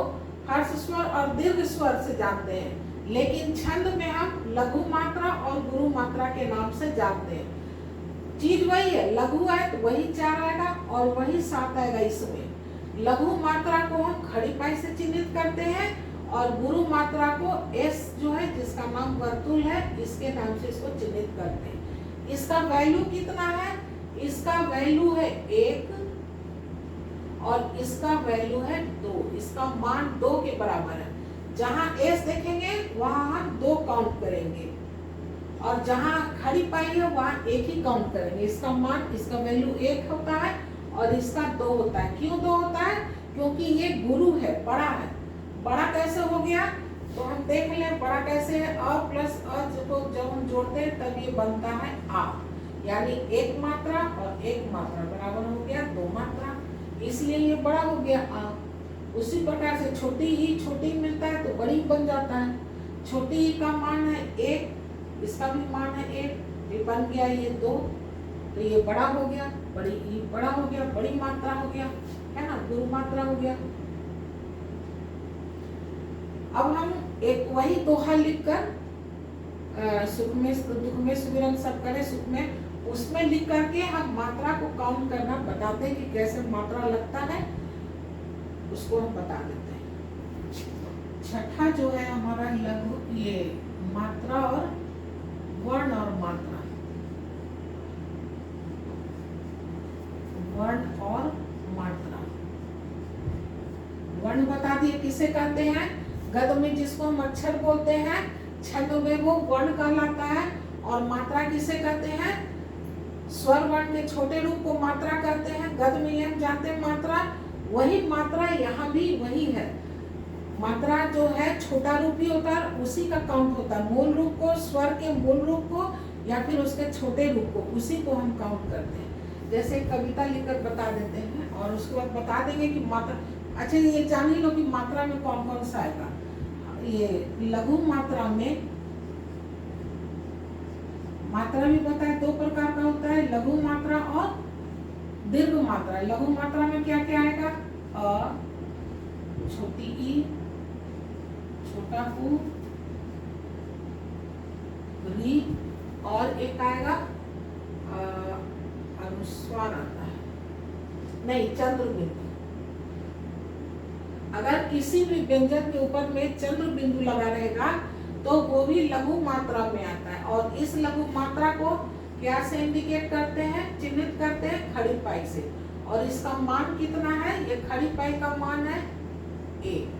हर्ष स्वर और दीर्घ स्वर से जानते हैं, लेकिन छंद में हम लघु मात्रा और गुरु मात्रा के नाम से जानते हैं। चीज वही है, लघु है तो वही 4 आएगा और वही 7 आएगा। इसमें लघु मात्रा को हम खड़ी पाई से चिन्हित करते हैं और गुरु मात्रा को एस जो है, जिसका नाम वर्तुल है, इसके नाम से इसको चिन्हित करते हैं। इसका वैल्यू कितना है, इसका वैल्यू है 1 और इसका वैल्यू है 2। इसका मान 2 के बराबर है। जहां एस देखेंगे वहां हम 2 काउंट करेंगे और जहां खड़ी पाई है वहां 1 ही काउंट करेंगे। इसका मान, इसका वैल्यू 1 होता है और इसका 2 होता है। क्यों 2 होता है? क्योंकि ये गुरु है, बड़ा है। बड़ा कैसे हो गया? तो हम देख लें बड़ा कैसे है। अ प्लस अ को जब हम जोड़ते हैं तब ये बनता है आ, यानी एक मात्रा और एक मात्रा बराबर हो गया 2 मात्रा, इसलिए ये बड़ा हो गया आ। उसी प्रकार से छोटी ही छोटी मिलता है तो बड़ी बन जाता है। छोटी ही का मान है 1, इसका भी मान है 1, ये बन गया ये 2, तो ये बड़ा हो गया, बड़ी ई बड़ा हो गया, बड़ी मात्रा हो गया, है ना, गुरु मात्रा हो गया। अब हम एक वही दोहा लिखकर सुख में दुख में सुमिरन सब करे सुख में, उसमें लिख करके हम मात्रा को काउंट करना बताते हैं कि कैसे मात्रा लगता है, उसको हम बता देते हैं। छठा जो है हमारा लघु, ये मात्रा और वर्ण और मात्रा, वर्ण और मात्रा। वर्ण बता दिए किसे कहते हैं? गद्य में जिसको हम अक्षर बोलते हैं, छंद में वो वर्ण कहलाता है। और मात्रा किसे कहते हैं? स्वर वर्ण के छोटे रूप को मात्रा कहते हैं। गद्य में हम जानते हैं मात्रा, वही मात्रा यहाँ भी वही है। मात्रा जो है छोटा रूप ही होता है, उसी का काउंट होता है। मूल रूप को, स्वर के मूल रूप को या फिर उसके छोटे रूप को, उसी को हम काउंट करते हैं। जैसे कविता लिखकर बता देते हैं और उसके बाद बता देंगे कि मात्रा। अच्छा ये जान ही लो कि मात्रा में कौन कौन सा आएगा। ये लघु मात्रा में मात्रा भी पता है 2 प्रकार का होता है, लघु मात्रा और दीर्घ मात्रा। लघु मात्रा में क्या क्या आएगा? अ, छोटी ई, छोटा उ, री, और एक आएगा अनुस्वार आता है, नहीं चंद्र बिंदु। अगर किसी भी व्यंजन के ऊपर में चंद्र बिंदु लगा रहेगा तो वो भी लघु मात्रा में आता है। और इस लघु मात्रा को क्या से इंडिकेट करते हैं, चिन्हित करते हैं? खड़ी पाई से। और इसका मान कितना है? ये खड़ी पाई का मान है 1।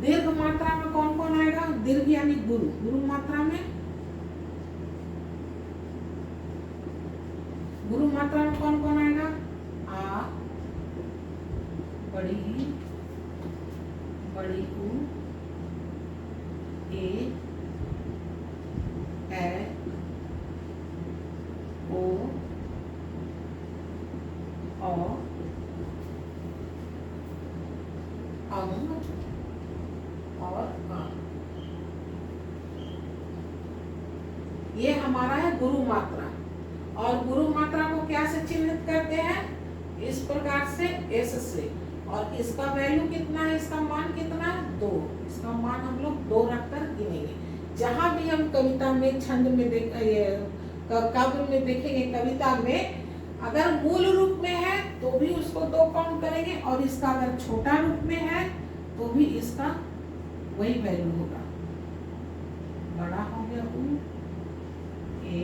दीर्घ मात्रा में कौन कौन आएगा? दीर्घ यानी गुरु। गुरु मात्रा में, गुरु मात्रा में कौन कौन आएगा? आ, बड़ी ई, बड़ी उ, ए, ओ, अंग और आ। ये हमारा है गुरु मात्रा। और गुरु मात्रा को क्या से चिन्हित करते हैं? इस प्रकार से, एस से। और इसका वैल्यू कितना है? इसका मान कितना है? 2। इसका मान हम लोग 2 रखकर गिनेंगे। जहां भी हम कविता में, छंद में काव्य में देखेंगे, कविता में अगर मूल रूप में है तो भी उसको 2 काउंट करेंगे, और इसका अगर छोटा रूप में है तो भी इसका वही वैल्यू होगा। बड़ा हो गया उ, ए,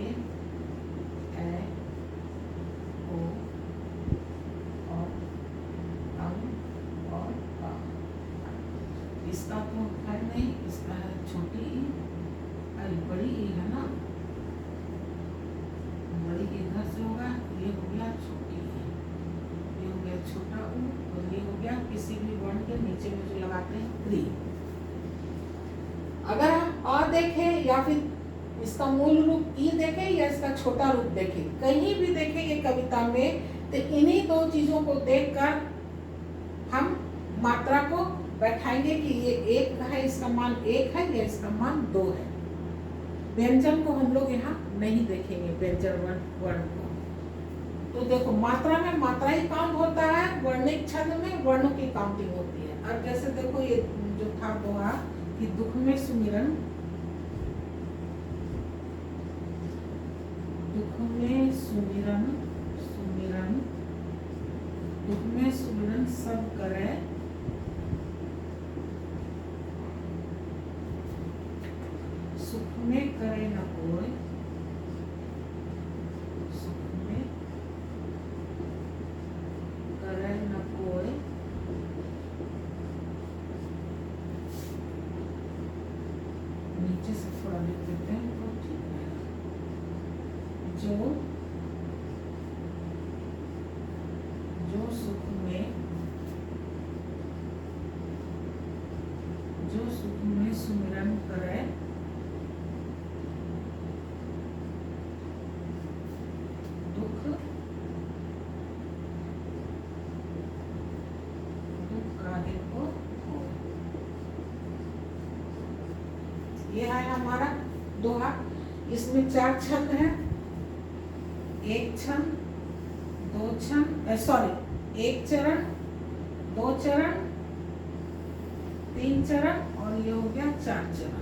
ओ, और इसका तो है नहीं, इसका है छोटी ई, अरे बड़ी ई है ना, बड़ी इधर से होगा, ये हो गया छोटी ई, ये हो गया छोटा ऊ, और ये हो गया किसी भी वर्ण के नीचे में जो लगाते हैं री। अगर हम अ देखें या फिर इसका मूल रूप ई देखें या इसका छोटा रूप देखें, कहीं भी देखेंगे कविता में, तो इन्हीं 2 चीजों को देखकर हम मात्रा को बैठाएंगे कि ये 1 है, इसका मान 1 है या इसका मान 2 है। व्यंजन को हम लोग यहाँ नहीं देखेंगे, व्यंजन वर्ण को। तो देखो मात्रा में मात्रा ही काउंट होता है, वर्णिक छंद में वर्णों की काउंटिंग होती है। अब जैसे देखो ये जो था दोहा कि दुख में सुमिरन, दुख में सुमिरन, सुमिरन, दुख में सुमिरन सब करे, सुख में करे न कोई, सुख में करे न कोई, नीचे से थोड़ा लिख देते हैं तो ठीक है। जो सुख में सुमिरन करे दुख काहे को हो। ये है हमारा दोहा। इसमें 4 छंद है। 1 छंद, 2 छंद, सॉरी 1 चरण, 2 चरण, 3 चरण और ये हो गया 4 चरण।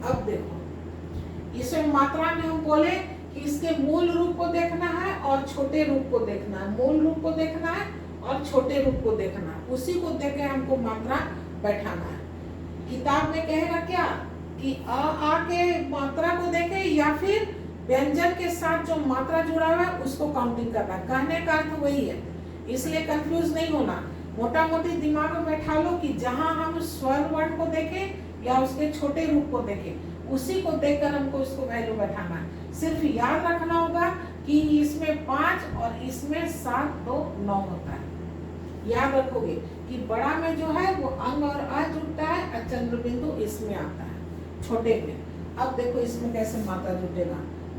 अब देखो इसमें मात्रा में हम बोले कि इसके मूल रूप को देखना है और छोटे रूप को देखना है। मूल रूप को देखना है और छोटे रूप को देखना है, उसी को देख के हमको मात्रा बैठाना है। किताब में कहेगा क्या कि आ के मात्रा को देखे या फिर व्यंजन के साथ जो मात्रा जुड़ा हुआ है उसको काउंटिंग करना। कहने का अर्थ वही है, इसलिए कंफ्यूज नहीं होना। मोटा मोटी दिमाग में बैठा लो कि जहां हम स्वर वर्ण को देखें या उसके छोटे रूप को देखें, उसी को देखकर हमको उसको वैल्यू बैठाना है। सिर्फ याद रखना होगा कि इसमें 5 और इसमें 7 2 9 होता है। याद रखोगे कि बड़ा में जो है वो अंग और अ जुड़ता है और चंद्र बिंदु इसमें आता है छोटे में। अब देखो इसमें कैसे मात्रा जुटेगा।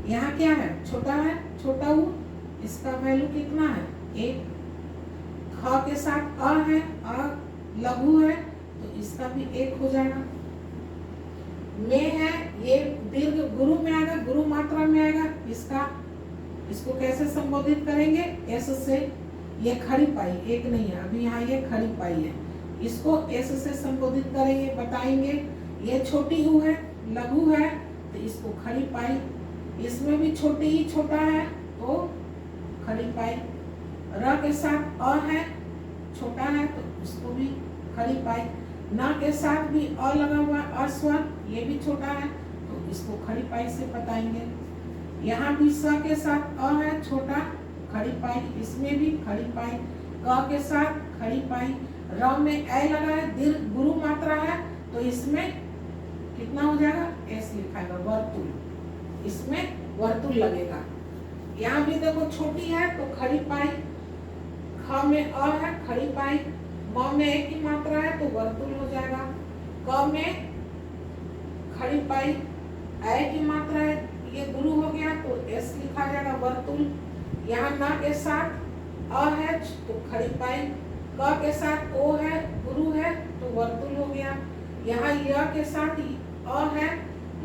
यहाँ क्या है, छोटा है, छोटा ऊ, इसका वैल्यू कितना है 1। ख के साथ अ है, अ लघु है तो इसका भी 1 हो जाएगा। में है, ये दीर्घ गुरु में आएगा, गुरु मात्रा में आएगा। इसको कैसे संबोधित करेंगे, एस से। ये खड़ी पाई 1 नहीं है, अभी यहाँ ये खड़ी पाई है, इसको एस से संबोधित करेंगे, बताएंगे। ये छोटी ऊ है, लघु है तो इसको खड़ी पाई। इसमें भी छोटी ही छोटा है तो खड़ी पाई। र के साथ अ है, छोटा है तो उसको भी खड़ी पाई। न के साथ भी अ लगा हुआ है, अस्वर, ये भी छोटा है तो इसको खड़ी पाई से बताएंगे। यहाँ भी स के साथ अ है, छोटा, खड़ी पाई, इसमें भी खड़ी पाई। क के साथ खड़ी पाई। र में ए लगा है, दीर्घ गुरु मात्रा है तो इसमें कितना हो जाएगा, एस लिखाएगा, वर्तुल, इसमें वर्तुल लगेगा। यहाँ भी देखो छोटी है तो खड़ी पाई। ख में अ है, खड़ी पाई। म में एक ही मात्रा है तो वर्तुल हो जाएगा। क में खड़ी पाई, ए की मात्रा है, ये गुरु हो गया तो एस लिखा जाएगा, वर्तुल। यहाँ न के साथ अ है तो खड़ी पाई। क के साथ ओ है, गुरु है तो वर्तुल हो गया। यहाँ य के साथ अ है,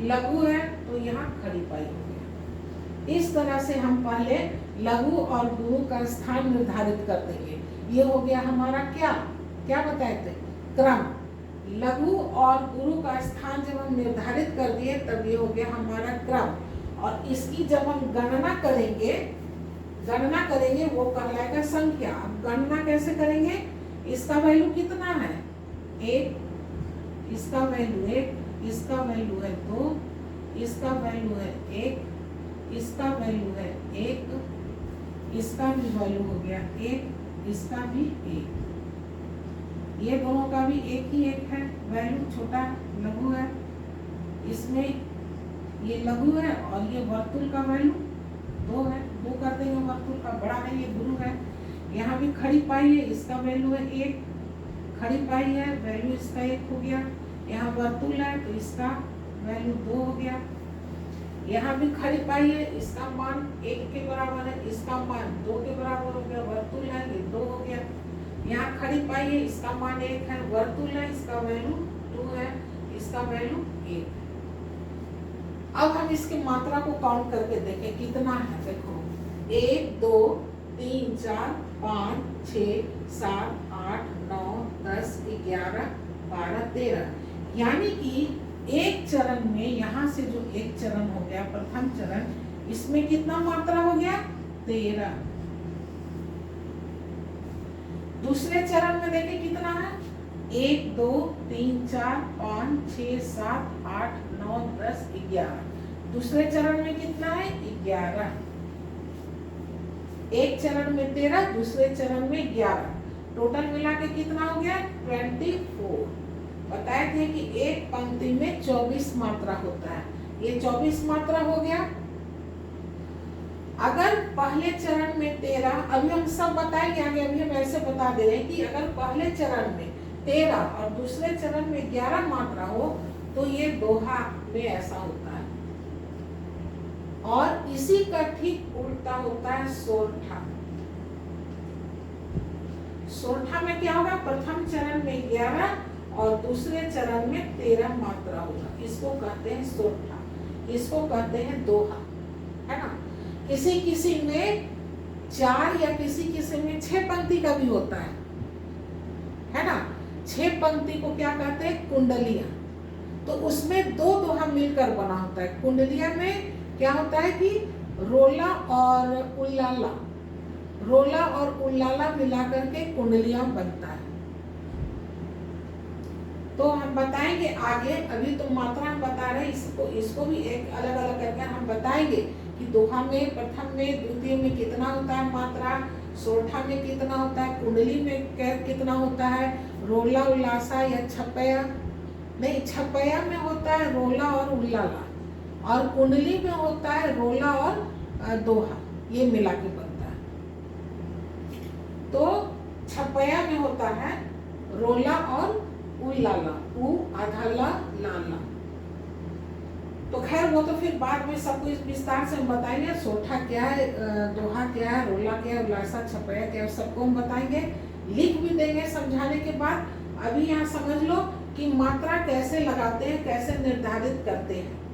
लघु है तो यहाँ खड़ी पाई हो गया। इस तरह से हम पहले लघु और गुरु का स्थान निर्धारित कर देंगे। ये हो गया हमारा क्या बताए थे, क्रम। लघु और गुरु का स्थान जब हम निर्धारित कर दिए तब ये हो गया हमारा क्रम। और इसकी जब हम गणना करेंगे वो कहलाएगा संख्या। अब गणना कैसे करेंगे, इसका वैल्यू कितना है 1, इसका वैल्यू 1, इसका वैल्यू है 2, इसका वैल्यू है 1, इसका वैल्यू है 1, इसका भी वैल्यू हो गया 1, इसका भी 1। ये दोनों का भी 1 ही 1 है वैल्यू, छोटा लघु है। इसमें ये लघु है और ये वर्तुल का वैल्यू 2 है, 2 कर देंगे वर्तुल का। बड़ा है, ये गुरु है। यहाँ भी खड़ी पाई है, इसका वैल्यू है 1, खड़ी पाई है, वैल्यू इसका 1 हो गया। यहाँ वर्तुल है तो इसका वैल्यू 2 हो गया। यहाँ भी खड़ी पाई है, इसका मान 1 के बराबर है, इसका मान 2 के बराबर हो गया, वर्तुल है, ये 2 हो गया। यहाँ खड़ी पाई है, इसका मान 1 है, वर्तुल है, इसका वैल्यू 2 है, इसका वैल्यू 1। अब हम इसकी मात्रा को काउंट करके देखें कितना है। देखो 1 2 3 4 5 6 7 8 9 10 11 12 13, यानी कि एक चरण में यहाँ से जो एक चरण हो गया, प्रथम चरण, इसमें कितना मात्रा हो गया 13। दूसरे चरण में देखिए कितना है 1 2 3 4 5 6 7 8 9 10 11। दूसरे चरण में कितना है 11। एक चरण में 13, दूसरे चरण में 11, टोटल मिला के कितना हो गया 24। बताए थे कि एक पंक्ति में 24 मात्रा होता है, ये 24 मात्रा हो गया। अगर पहले चरण में 13, अभी हम सब बताएंगे आगे, अभी हम ऐसे बता दे रहे हैं कि अगर पहले चरण में 13 और दूसरे चरण में 11 मात्रा हो तो ये दोहा में ऐसा होता है। और इसी का ठीक उल्टा होता है सोरठा। सोरठा में क्या होगा, प्रथम चरण में 11 और दूसरे चरण में 13 मात्रा होगा, इसको कहते हैं सोरठा, इसको कहते हैं दोहा, है ना। किसी किसी में 4 या किसी किसी में 6 पंक्ति का भी होता है ना। 6 पंक्ति को क्या कहते हैं, कुंडलिया। तो उसमें 2 दोहा मिलकर बना होता है। कुंडलिया में क्या होता है कि रोला और उल्लाला, रोला और उल्लाला मिलाकर के कुंडलिया बनता है। तो हम बताएंगे आगे, अभी तो मात्रा हम बता रहे हैं, इसको भी एक अलग अलग करके हम बताएंगे कि दोहा में प्रथम में द्वितीय में कितना होता है मात्रा, सोरठा में कितना होता है, कुंडली में कितना होता है, रोला उल्लासा या छपया, नहीं छपया में होता है रोला और उल्लाला, और कुंडली में होता है रोला और दोहा, ये मिला के बनता है। तो छपया में होता है रोला और उल्लाला, उ आधा ला लाला। तो खैर वो तो फिर बाद में सब कुछ विस्तार से हम बताएंगे, सोठा क्या है, दोहा क्या है, रोला क्या है, उल्लासा छपया क्या है, सबको हम बताएंगे, लिख भी देंगे समझाने के बाद। अभी यहाँ समझ लो कि मात्रा कैसे लगाते हैं, कैसे निर्धारित करते हैं।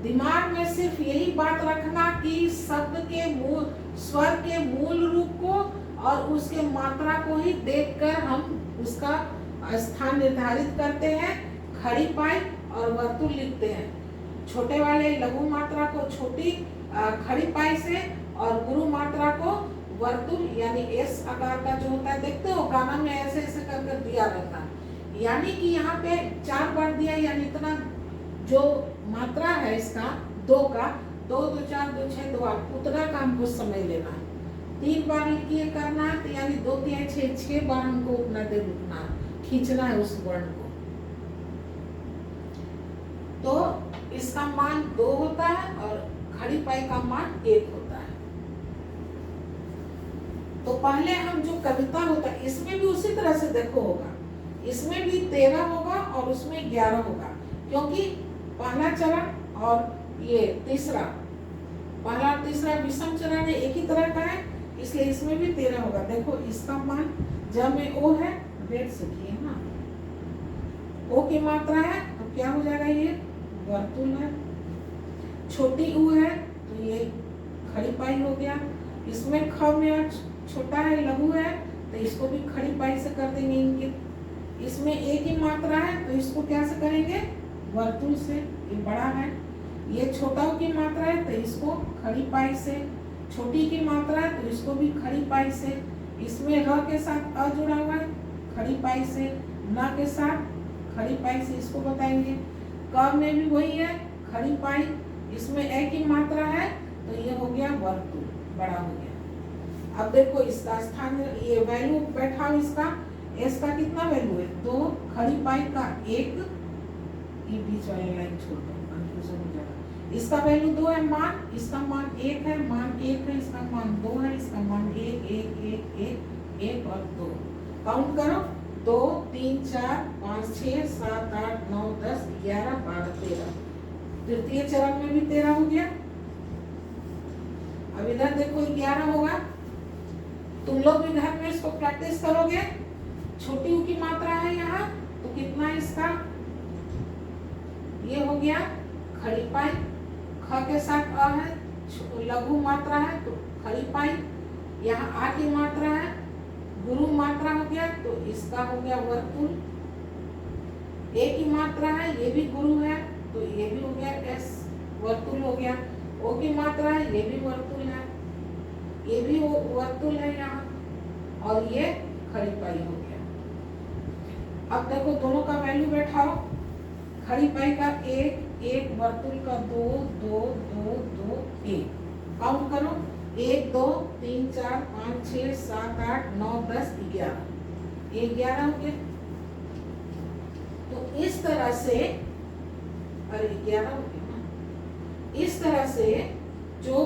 दिमाग में सिर्फ यही बात रखना कि शब्द के मूल, स्वर के मूल रूप को और उसके मात्रा को ही देखकर हम उसका स्थान निर्धारित करते हैं। खड़ी पाई और वर्तुल लिखते हैं। छोटे वाले लघु मात्रा को छोटी खड़ी पाई से और गुरु मात्रा को वर्तुल यानी एस आकार का जो होता है, देखते हो गाना में ऐसे ऐसे कर दिया रहता है। यानी कि यहाँ पे 4 बार दिया, यानी इतना जो मात्रा है इसका 2 का, 2 2 4 2 6 2 8, उतना का हमको समय लेना है। 3 बार लिखिए करना है, तो यानी 2 3 6 बार हमको उतना देर रुकना है, खींचना है उस वर्ण को। तो इसका मान 2 होता है और खड़ी पाई का मान 1 होता है। तो पहले हम जो कविता होता है इसमें भी उसी तरह से देखो होगा, इसमें भी 13 होगा और उसमें 11 होगा, क्योंकि पहला चरण और ये तीसरा, पहला और तीसरा विषम चरण है, एक ही तरह का है, इसलिए इसमें भी 13 होगा। देखो इसका मान जब में ओ है, रेड से किए ना, ओ की मात्रा है तो क्या हो जाएगा, ये वर्तुल है। छोटी ऊ है तो ये खड़ी पाई हो गया। इसमें ख में छोटा है, लघु है, तो इसको भी खड़ी पाई से कर देंगे इनके। इसमें एक ही मात्रा है तो इसको क्या से करेंगे, वर्तुल से, ये बड़ा है। ये छोटा की मात्रा है तो इसको खड़ी पाई से, छोटी की मात्रा है तो इसको भी खड़ी पाई से। इसमें र के साथ अ जुड़ा हुआ है, खड़ी पाई से, न के साथ खड़ी पाई से, इसको बताएंगे। क में भी वही है, खड़ी पाई। इसमें ए की मात्रा है तो ये हो गया वर्तुल, बड़ा हो गया। अब देखो इसका स्थान, ये वैल्यू बैठा हो, इसका एस का कितना वैल्यू है, 2, खड़ी पाई का 1, ये बीच वाली लाइन छोड़ दो, कंफ्यूजन हो जाएगा। इसका वैल्यू 2 है मान, इसका मान 1 है, मान 1 है, इसका मान 2 है, इसका मान 1 1 1 1 1 और 2। काउंट करो, 2 3 4 5 6 7 8 9 10 11 12 13। तृतीय चरण में भी 13 हो गया। अब इधर देखो 11 होगा। तुम लोग भी घर में इसको प्रैक्टिस करोगे। छोटी ऊ की मात्रा है यहाँ, तो कितना है इसका, ये हो गया खड़ी पाई। ख के साथ अ है, लघु मात्रा है तो खड़ी पाई। यहाँ आ की मात्रा है, गुरु मात्रा हो गया तो इसका हो गया वर्तुल। ए की मात्रा है, ये भी गुरु है तो ये भी हो गया एस, वर्तुल हो गया। ओ की मात्रा है, ये भी वर्तुल है, ये भी वर्तुल है यहाँ, और ये खड़ी पाई हो गया। अब देखो दोनों का वैल्यू बैठाओ। खड़ी पाई का 1 1, वर्तुल का 2 2 2 2 1। काउंट करो, 1 2 3 4 5 6 7 8 9 10 11, ये 11 हो गया। तो इस तरह से, अरे 11 हो गया ना, इस तरह से जो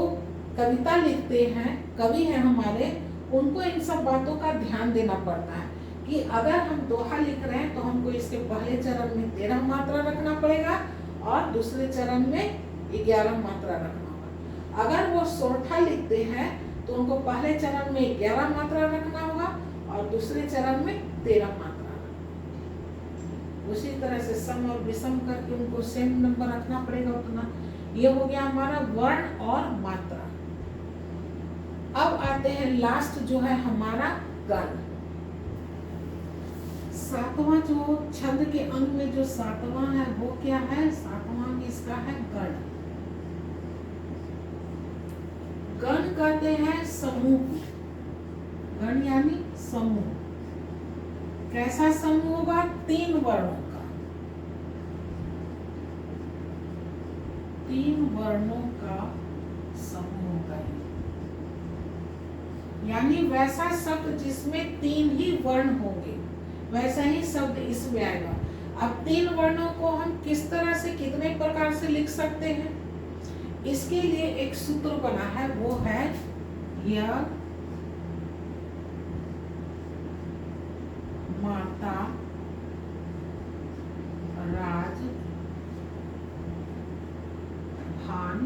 कविता लिखते हैं, कवि हैं हमारे, उनको इन सब बातों का ध्यान देना पड़ता है कि अगर हम दोहा लिख रहे हैं तो हमको इसके पहले चरण में 13 मात्रा रखना पड़ेगा और दूसरे चरण में 11 मात्रा रखना होगा। अगर वो सोरठा लिखते हैं तो उनको पहले चरण में 11 मात्रा रखना होगा और दूसरे चरण में 13 मात्रा रखना। उसी तरह से सम और विषम करके उनको सेम नंबर रखना पड़ेगा उतना। ये हो गया हमारा वर्ण और मात्रा। अब आते हैं लास्ट जो है हमारा गण। सातवां जो छंद के अंग में जो सातवां है वो क्या है? सातवां इसका है गण। गण कहते हैं समूह। गण यानी समूह। कैसा समूह होगा? 3 वर्णों का। 3 वर्णों का समूह होगा। यानी वैसा शब्द जिसमें 3 ही वर्ण होंगे वैसा ही शब्द इसमें आएगा। अब 3 वर्णों को हम किस तरह से कितने प्रकार से लिख सकते हैं? इसके लिए एक सूत्र बना है, वो है य माता राज भान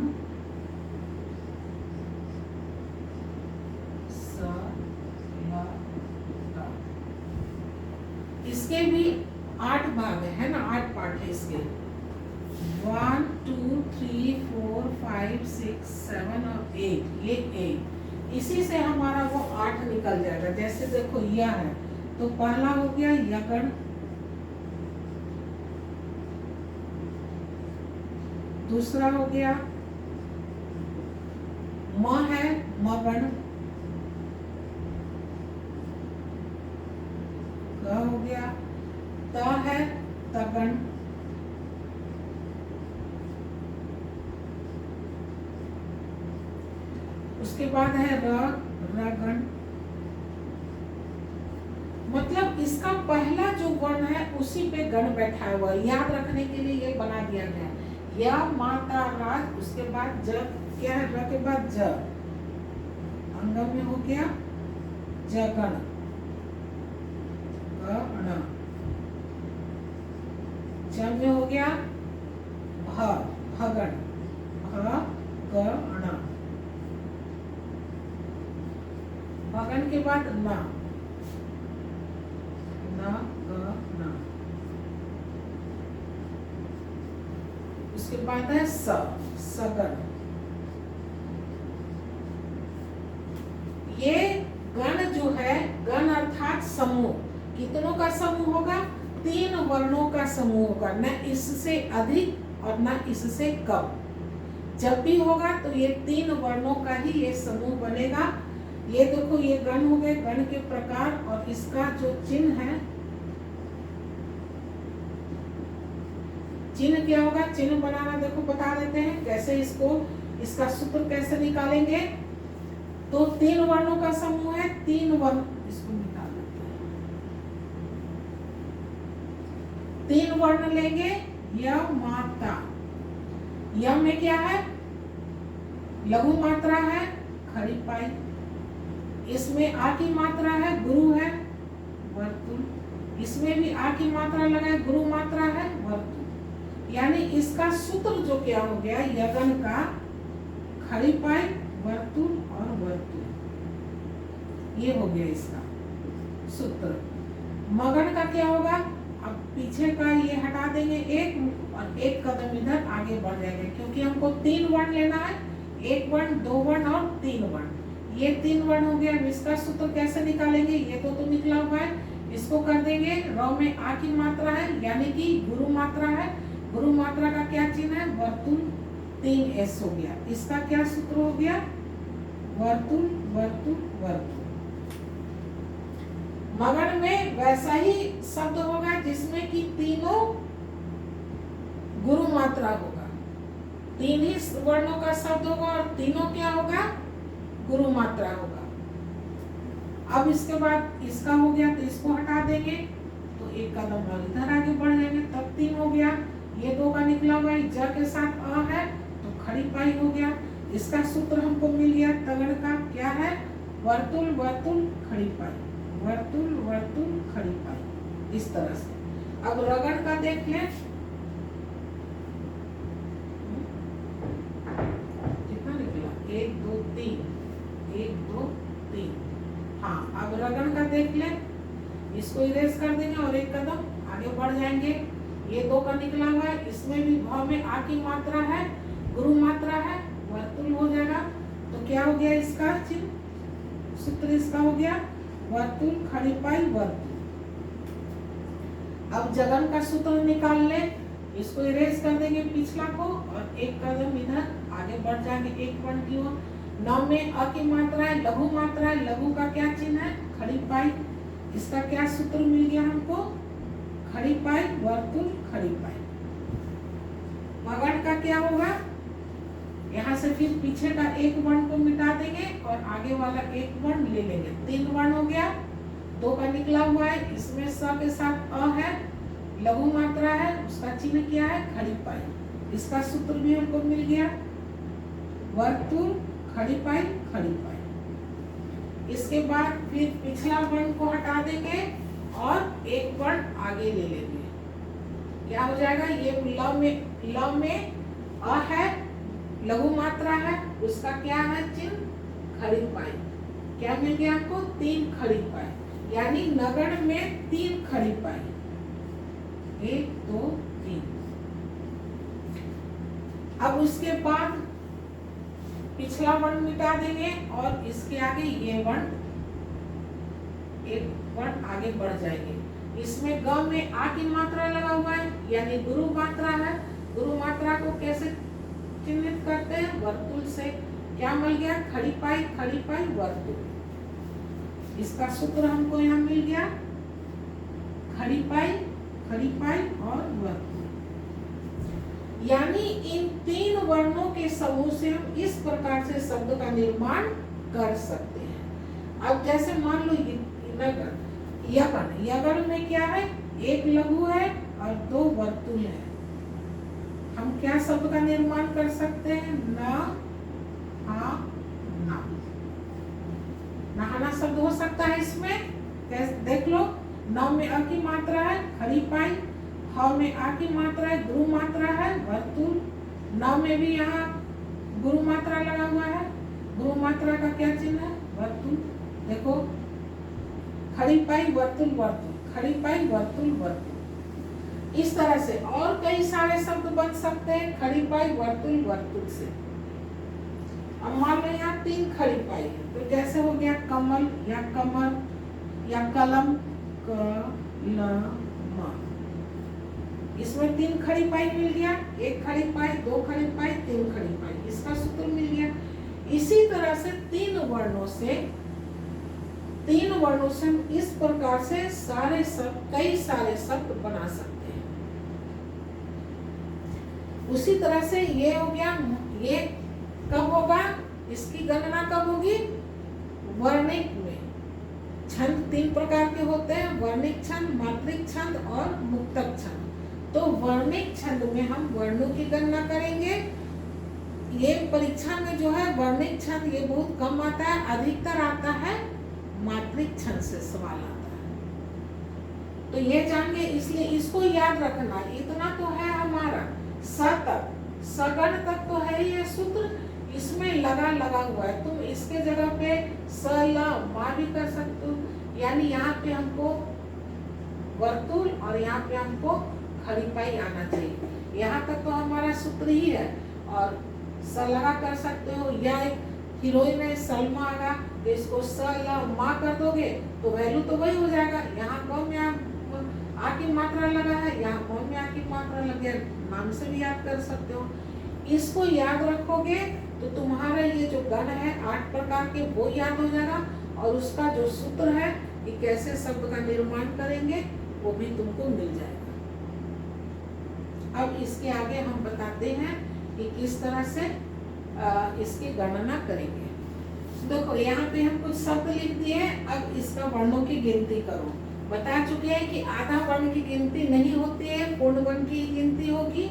इसके भी 8 भाग है ना, 8 पार्ट है इसके। 1 2 3 4 5 6 7 और 8, ये 8। इसी से हमारा वो 8 निकल जाएगा। जैसे देखो यह है तो पहला हो गया यगण, दूसरा हो गया म है मगण, ग हो गया, त है तगण, उसके बाद है र, रगण। मतलब इसका पहला जो वर्ण है उसी पे गण बैठा हुआ है। याद रखने के लिए ये बना दिया गया। या माता राज, उसके बाद ज क्या है? र के बाद ज, अंगम में हो गया जगण, गण, ज में हो गया भ, भगण, भ गण, भगन के बाद न, न ग न, उसके बाद है स, सगन। ये गण जो है, गण अर्थात समूह, कितनों का समूह होगा? 3 वर्णों का समूह होगा, न इससे अधिक और न इससे कम। जब भी होगा तो ये 3 वर्णों का ही ये समूह बनेगा। ये देखो ये गण हो गए, गण के प्रकार, और इसका जो चिन्ह है, चिन्ह क्या होगा? चिन्ह बनाना देखो बता देते हैं कैसे। इसका सूत्र कैसे निकालेंगे? तो 3 वर्णों का समूह है, 3 वर्ण, इसको निकाल देते हैं। 3 वर्ण लेंगे, य माता। य में क्या है? लघु मात्रा है, खड़ी पाई। इसमें आ की मात्रा है, गुरु है, वर्तुल। इसमें भी आ की मात्रा लगाए, गुरु मात्रा है, वर्तुल। यानी इसका सूत्र जो क्या हो गया? यगन का खड़ी पाई, वर्तुल और वर्तुल, ये हो गया इसका सूत्र। मगन का क्या होगा? अब पीछे का ये हटा देंगे एक, और एक कदम इधर आगे बढ़ जाएंगे, क्योंकि हमको 3 वर्ण लेना है, 1 वर्ण, 2 वर्ण और 3 वर्ण। ये 3 वर्ण हो गया। इसका सूत्र कैसे निकालेंगे? ये तो निकला हुआ है। इसको कर देंगे, र में आ की मात्रा है यानी कि गुरु मात्रा है। गुरु मात्रा का क्या चिन्ह है? वर्तुल, 3 एस हो गया। इसका क्या सूत्र हो गया? वर्तुल वर्तुल वर्तुल। मगन में वैसा ही शब्द होगा जिसमें कि तीनों गुरु मात्रा होगा। 3 ही वर्णों का शब्द होगा और तीनों क्या होगा? गुरु मात्रा होगा। अब इसके बाद इसका हो गया तो इसको हटा देंगे, तो एक कदम और इधर आगे बढ़ जाएंगे, तब 3 हो गया। ये 2 का निकला हुआ है, ज के साथ अ है तो खड़ी पाई हो गया। इसका सूत्र हमको मिल गया तगड़ का, क्या है? वर्तुल वर्तुल खड़ी पाई, वर्तुल वर्तुल खड़ी पाई, इस तरह से। अब रगड़ का देख लें, कितना निकला? 1 2 3, 1 2 3। हाँ, अब रगड़ का देख लें, इसको इरेज कर देंगे और एक कदम आगे बढ़ जाएंगे। ये 2 का निकला हुआ है, इसमें भी भाव में आ की मात्रा है, गुरु मात्रा है, वर्तुल हो जाएगा। तो क्या हो गया इसका चिन्ह? सूत्र इसका हो गया वर्तुल खड़ी पाई वर्तुल। अब जगन का सूत्र निकाल ले, इसको इरेज कर देंगे पिछला को और एक कदम इधर आगे बढ़ जाएंगे एक पॉइंट की ओर। 9 में अ की मात्रा है, लघु मात्रा है, लघु का क्या चिन्ह है? खड़ी पाई। इसका क्या सूत्र मिल गया हमको? खड़ी पाई वर्तुल खड़ी पाई। मगध का क्या होगा? यहाँ से फिर पीछे का एक वर्ण को मिटा देंगे और आगे वाला एक वर्ण ले लेंगे। 3 वर्ण हो गया, 2 का निकला हुआ है, इसमें स के साथ अ है, लघु मात्रा है, उसका चिन्ह क्या है? खड़ी पाई। इसका सूत्र भी हमको मिल गया वर्तुल खड़ी पाई खड़ी पाई। इसके बाद फिर पिछला वर्ण को हटा देंगे और एक वर्ण आगे ले लेंगे। क्या हो जाएगा? ये ल में अ है, लघु मात्रा है, उसका क्या है चिन्ह? खड़ी पाई। क्या मिल गया आपको? 3 खड़ी पाई, यानी नगण में 3 खड़ी पाई। 1 2 3। अब उसके बाद पिछला वर्ण मिटा देंगे और इसके आगे ये वर्ण, एक वर्ण आगे बढ़ जाएंगे। इसमें ग में आ की मात्रा लगा हुआ है, यानी गुरु मात्रा है। गुरु मात्रा को कैसे चिन्हित करते हैं? वर्तुल से। क्या मिल गया? खड़ी पाई वर्तुल। इसका सूत्र हमको यहाँ मिल गया खड़ी पाई और वर्तुल। यानी इन 3 वर्णों के समूह से हम इस प्रकार से शब्द का निर्माण कर सकते हैं। अब जैसे मान लो यगन में क्या है? 1 लघु है और 2 वर्तुल है। हम क्या शब्द का निर्माण कर सकते हैं? नहाना शब्द हो सकता है इसमें। देख लो, 9 में अ की मात्रा है, खड़ी पाई। ह में आ की मात्रा है, गुरु मात्रा है, वर्तुल। 9 में भी यहाँ गुरु मात्रा लगा हुआ है, गुरु मात्रा का क्या चिन्ह है? वर्तुल। देखो, खड़ी पाई वर्तुल वर्तुल, खड़ी पाई वर्तुल वर्तुल। इस तरह से और कई सारे शब्द बन सकते हैं खड़ी पाई वर्तुल वर्तुल से। अब मान लो यहाँ 3 खड़ी पाई है, तो जैसे हो गया कमल या कमर या कलम, इसमें 3 खड़ी पाई मिल गया। 1 खड़ी पाई, 2 खड़ी पाई, 3 खड़ी पाई, इसका सूत्र मिल गया। इसी तरह से 3 वर्णों से हम इस प्रकार से कई सारे शब्द बना सकते हैं। उसी तरह से ये हो गया। ये कब होगा? इसकी गणना कब होगी? वर्णिक में। छंद 3 प्रकार के होते हैं, वर्णिक छंद, मात्रिक छंद और मुक्तक छंद। तो वर्णिक छंद में हम वर्णों की गणना करेंगे। ये परीक्षा में जो है वर्णिक छंद ये बहुत कम आता है, अधिकतर आता है मात्रिक छंद से सवाल आता है। तो ये जानिए, इसलिए इसको याद रखना। इतना तो है हमारा स तक, सगण तक तो है ही है सूत्र, इसमें लगा हुआ है। तुम इसके जगह पे स ल मा भी कर सकते हो, यानी यहाँ पे हमको वर्तुल और यहाँ पे हमको खड़ी पाई आना चाहिए। यहाँ तक तो हमारा सूत्र ही है। और स लगा कर सकते हो, या एक हीरोइन है सलमा आगा, तो इसको स ल मा कर दोगे तो वैल्यू तो वही हो जाएगा। यहाँ क में आ की मात्रा लगा है, यहाँ क में आ की मात्रा लगी है, नाम से भी याद कर सकते हो। इसको याद रखोगे तो तुम्हारा ये जो गण है 8 प्रकार के वो याद हो जाएगा, और उसका जो सूत्र है कि कैसे शब्द का निर्माण करेंगे वो भी तुमको मिल जाएगा। अब इसके आगे हम बताते हैं कि किस तरह से इसकी गणना करेंगे। देखो, यहाँ पे हम कुछ शब्द लिख दिए। अब इसका वर्णों की गिनती करो। बता चुके हैं कि आधा वर्ण की गिनती नहीं होती है, पूर्ण वर्ण की गिनती होगी।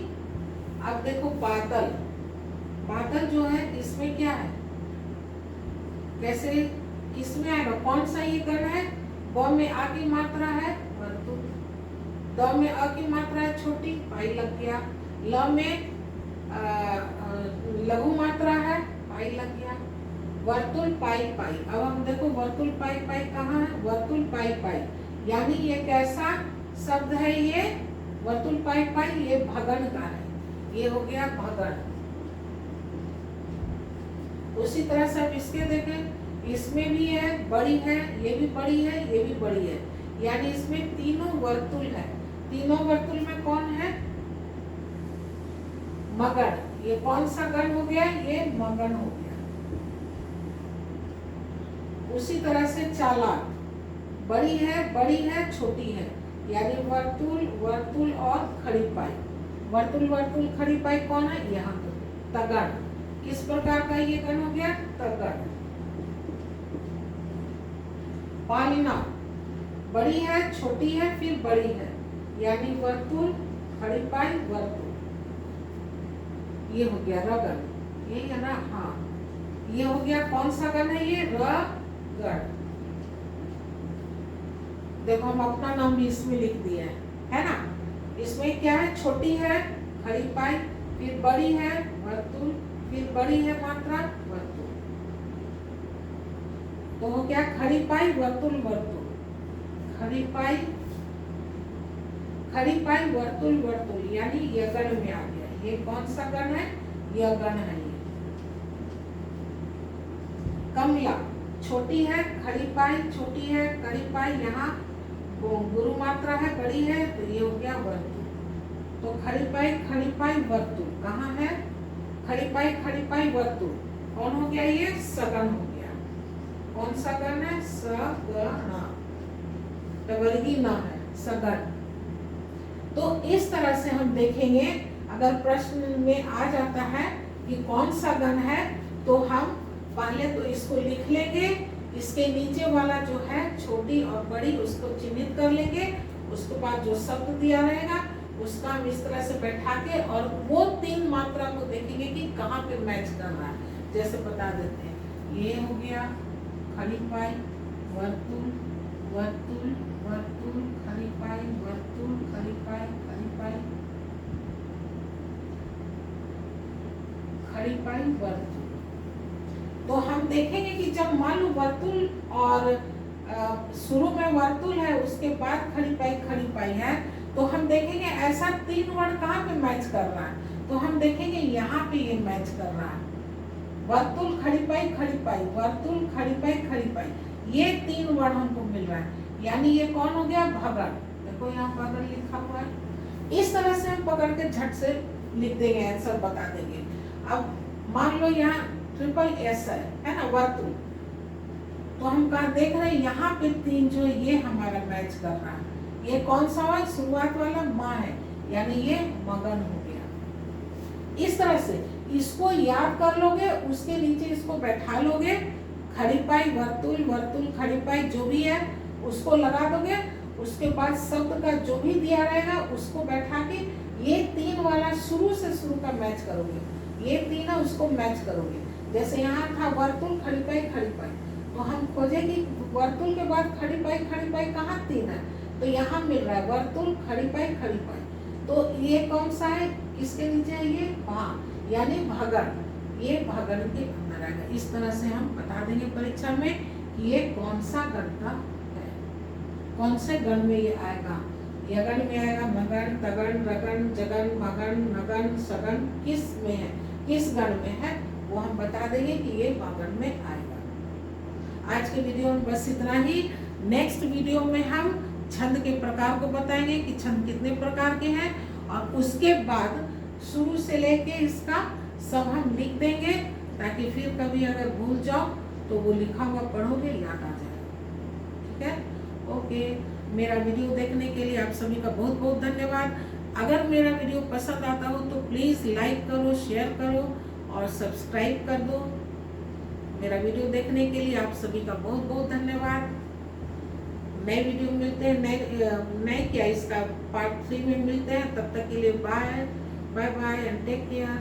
अब देखो, बादल, बादल जो है इसमें क्या है, कैसे किसमें आएगा, कौन सा ये गण है, ब में आ की मात्रा है वर्तुल, द में अ की मात्रा है छोटी, पाई लग गया, ल में लघु मात्रा है, पाई लग गया, वर्तुल पाई पाई। अब हम देखो वर्तुल पाई पाई कहाँ है, वर्तुल पाई पाई यानी ये कैसा शब्द है, ये वर्तुल पाई पाई ये भगन का है, ये हो गया भगन। उसी तरह से अब इसके देखें, इसमें भी है, बड़ी है, ये भी बड़ी है, ये भी बड़ी है, यानी इसमें तीनों वर्तुल है। तीनों वर्तुल में कौन है, मगन। ये कौन सा गण हो गया, ये मगन हो गया। उसी तरह से चालाक, बड़ी है छोटी है, यानी वर्तुल वर्तुल और खड़ी पाई। वर्तुल वर्तुल खड़ी पाई कौन है, यहाँ तगड़। किस प्रकार का ये गण हो गया, तगड़। पालिना, बड़ी है छोटी है फिर बड़ी है, यानी वर्तुल खड़ी पाई वर्तुल, ये हो गया रगड़। ये है ना, हाँ ये हो गया कौन सा गण है, ये रगड़। देखो हम अपना नाम भी इसमें लिख दिया है ना। इसमें क्या है, छोटी है खड़ी पाई, फिर बड़ी है वर्तुल, फिर बड़ी है मात्रा वर्तुल, तो हो गया खड़ी पाई वर्तुल वर्तुल, खड़ी पाई वर्तुल वर्तुल, यानी यह गण में आ गया। ये कौन सा गण है, यह गण है ये। कमला, छोटी है खड़ी पाई छोटी है, कड़ी पाई यहाँ गुरु मात्रा है, बड़ी है, तो ये हो गया वर्तुल। तो खड़ी पाई वर्तुल कहाँ है, खड़ी पाई वर्तुल कौन हो गया, ये सगण हो गया। कौन सा गण है, सगण, टवर्गी न है, सगण। तो इस तरह से हम देखेंगे, अगर प्रश्न में आ जाता है कि कौन सा गण है, तो हम पहले तो इसको लिख लेंगे, इसके नीचे वाला जो है छोटी और बड़ी उसको चिन्हित कर लेंगे, उसके बाद जो शब्द दिया रहेगा उसका हम इस तरह से बैठा के और वो तीन मात्रा को देखेंगे कि कहाँ पे मैच कर रहा है। जैसे बता देते हैं, ये हो गया खड़ी पाई वर्तुल वर्तुल वर्तुल, खड़ी पाई वर्तुल, खड़ी पाई वर्तुल। तो हम देखेंगे कि जब मान लो वर्तुल और शुरू में वर्तुल है, उसके बाद खड़ी पाई है, तो हम देखेंगे ऐसा तीन वर्ण कहाँ पे मैच कर रहा है, तो हम देखेंगे यहाँ पे ये मैच कर रहा है, वर्तुल खड़ी पाई वर्तुल खड़ी पाई, ये तीन वर्ण हमको मिल रहा है, यानी ये कौन हो गया, भगण। देखो यहाँ भगण लिखा हुआ है। इस तरह से हम पकड़ के झट से लिख देंगे, आंसर बता देंगे। अब मान लो यहाँ ट्रिपल एस है ना वर्तुल, तो हम कहा देख रहे हैं यहाँ पे तीन जो ये हमारा मैच कर रहा है, ये कौन सा है, शुरुआत वाला माँ है, यानी ये मगन हो गया। इस तरह से इसको याद कर लोगे, उसके नीचे इसको बैठा लोगे, खड़ी पाई वर्तुल वर्तुल खड़ी पाई जो भी है उसको लगा दोगे, उसके बाद शब्द का जो भी दिया रहेगा उसको बैठा के ये तीन वाला शुरू से शुरू का मैच करोगे, ये तीन है उसको मैच करोगे। जैसे यहाँ था वर्तुल खड़ी पाई, तो हम खोजे कि वर्तुल के बाद खड़ी पाई कहाँ तीन है, तो यहाँ मिल रहा है वर्तुल खड़ी पाई, तो ये कौन सा है, किसके नीचे है, ये भा, यानी भगण, ये भगण के अंदर आएगा। इस तरह से हम बता देंगे परीक्षा में कि ये कौन सा गण का है, कौन से गण में ये आएगा, यगण में आएगा, मगन तगन रगन जगन भगन नगन सगन, किस में है, किस गण में है, वो हम बता देंगे कि ये भगण में आएगा। आज के वीडियो में बस इतना ही। नेक्स्ट वीडियो में हम छंद के प्रकार को बताएंगे कि छंद कितने प्रकार के हैं, और उसके बाद शुरू से लेके इसका सब हम लिख देंगे, ताकि फिर कभी अगर भूल जाओ तो वो लिखा हुआ पढ़ोगे याद आ जाएगा। ठीक है, ओके। मेरा वीडियो देखने के लिए आप सभी का बहुत बहुत धन्यवाद। अगर मेरा वीडियो पसंद आता हो तो प्लीज़ लाइक करो, शेयर करो और सब्सक्राइब कर दो। मेरा वीडियो देखने के लिए आप सभी का बहुत बहुत धन्यवाद। नए वीडियो मिलते हैं, नए क्या इसका पार्ट 3 में मिलते हैं। तब तक के लिए bye bye bye and take care.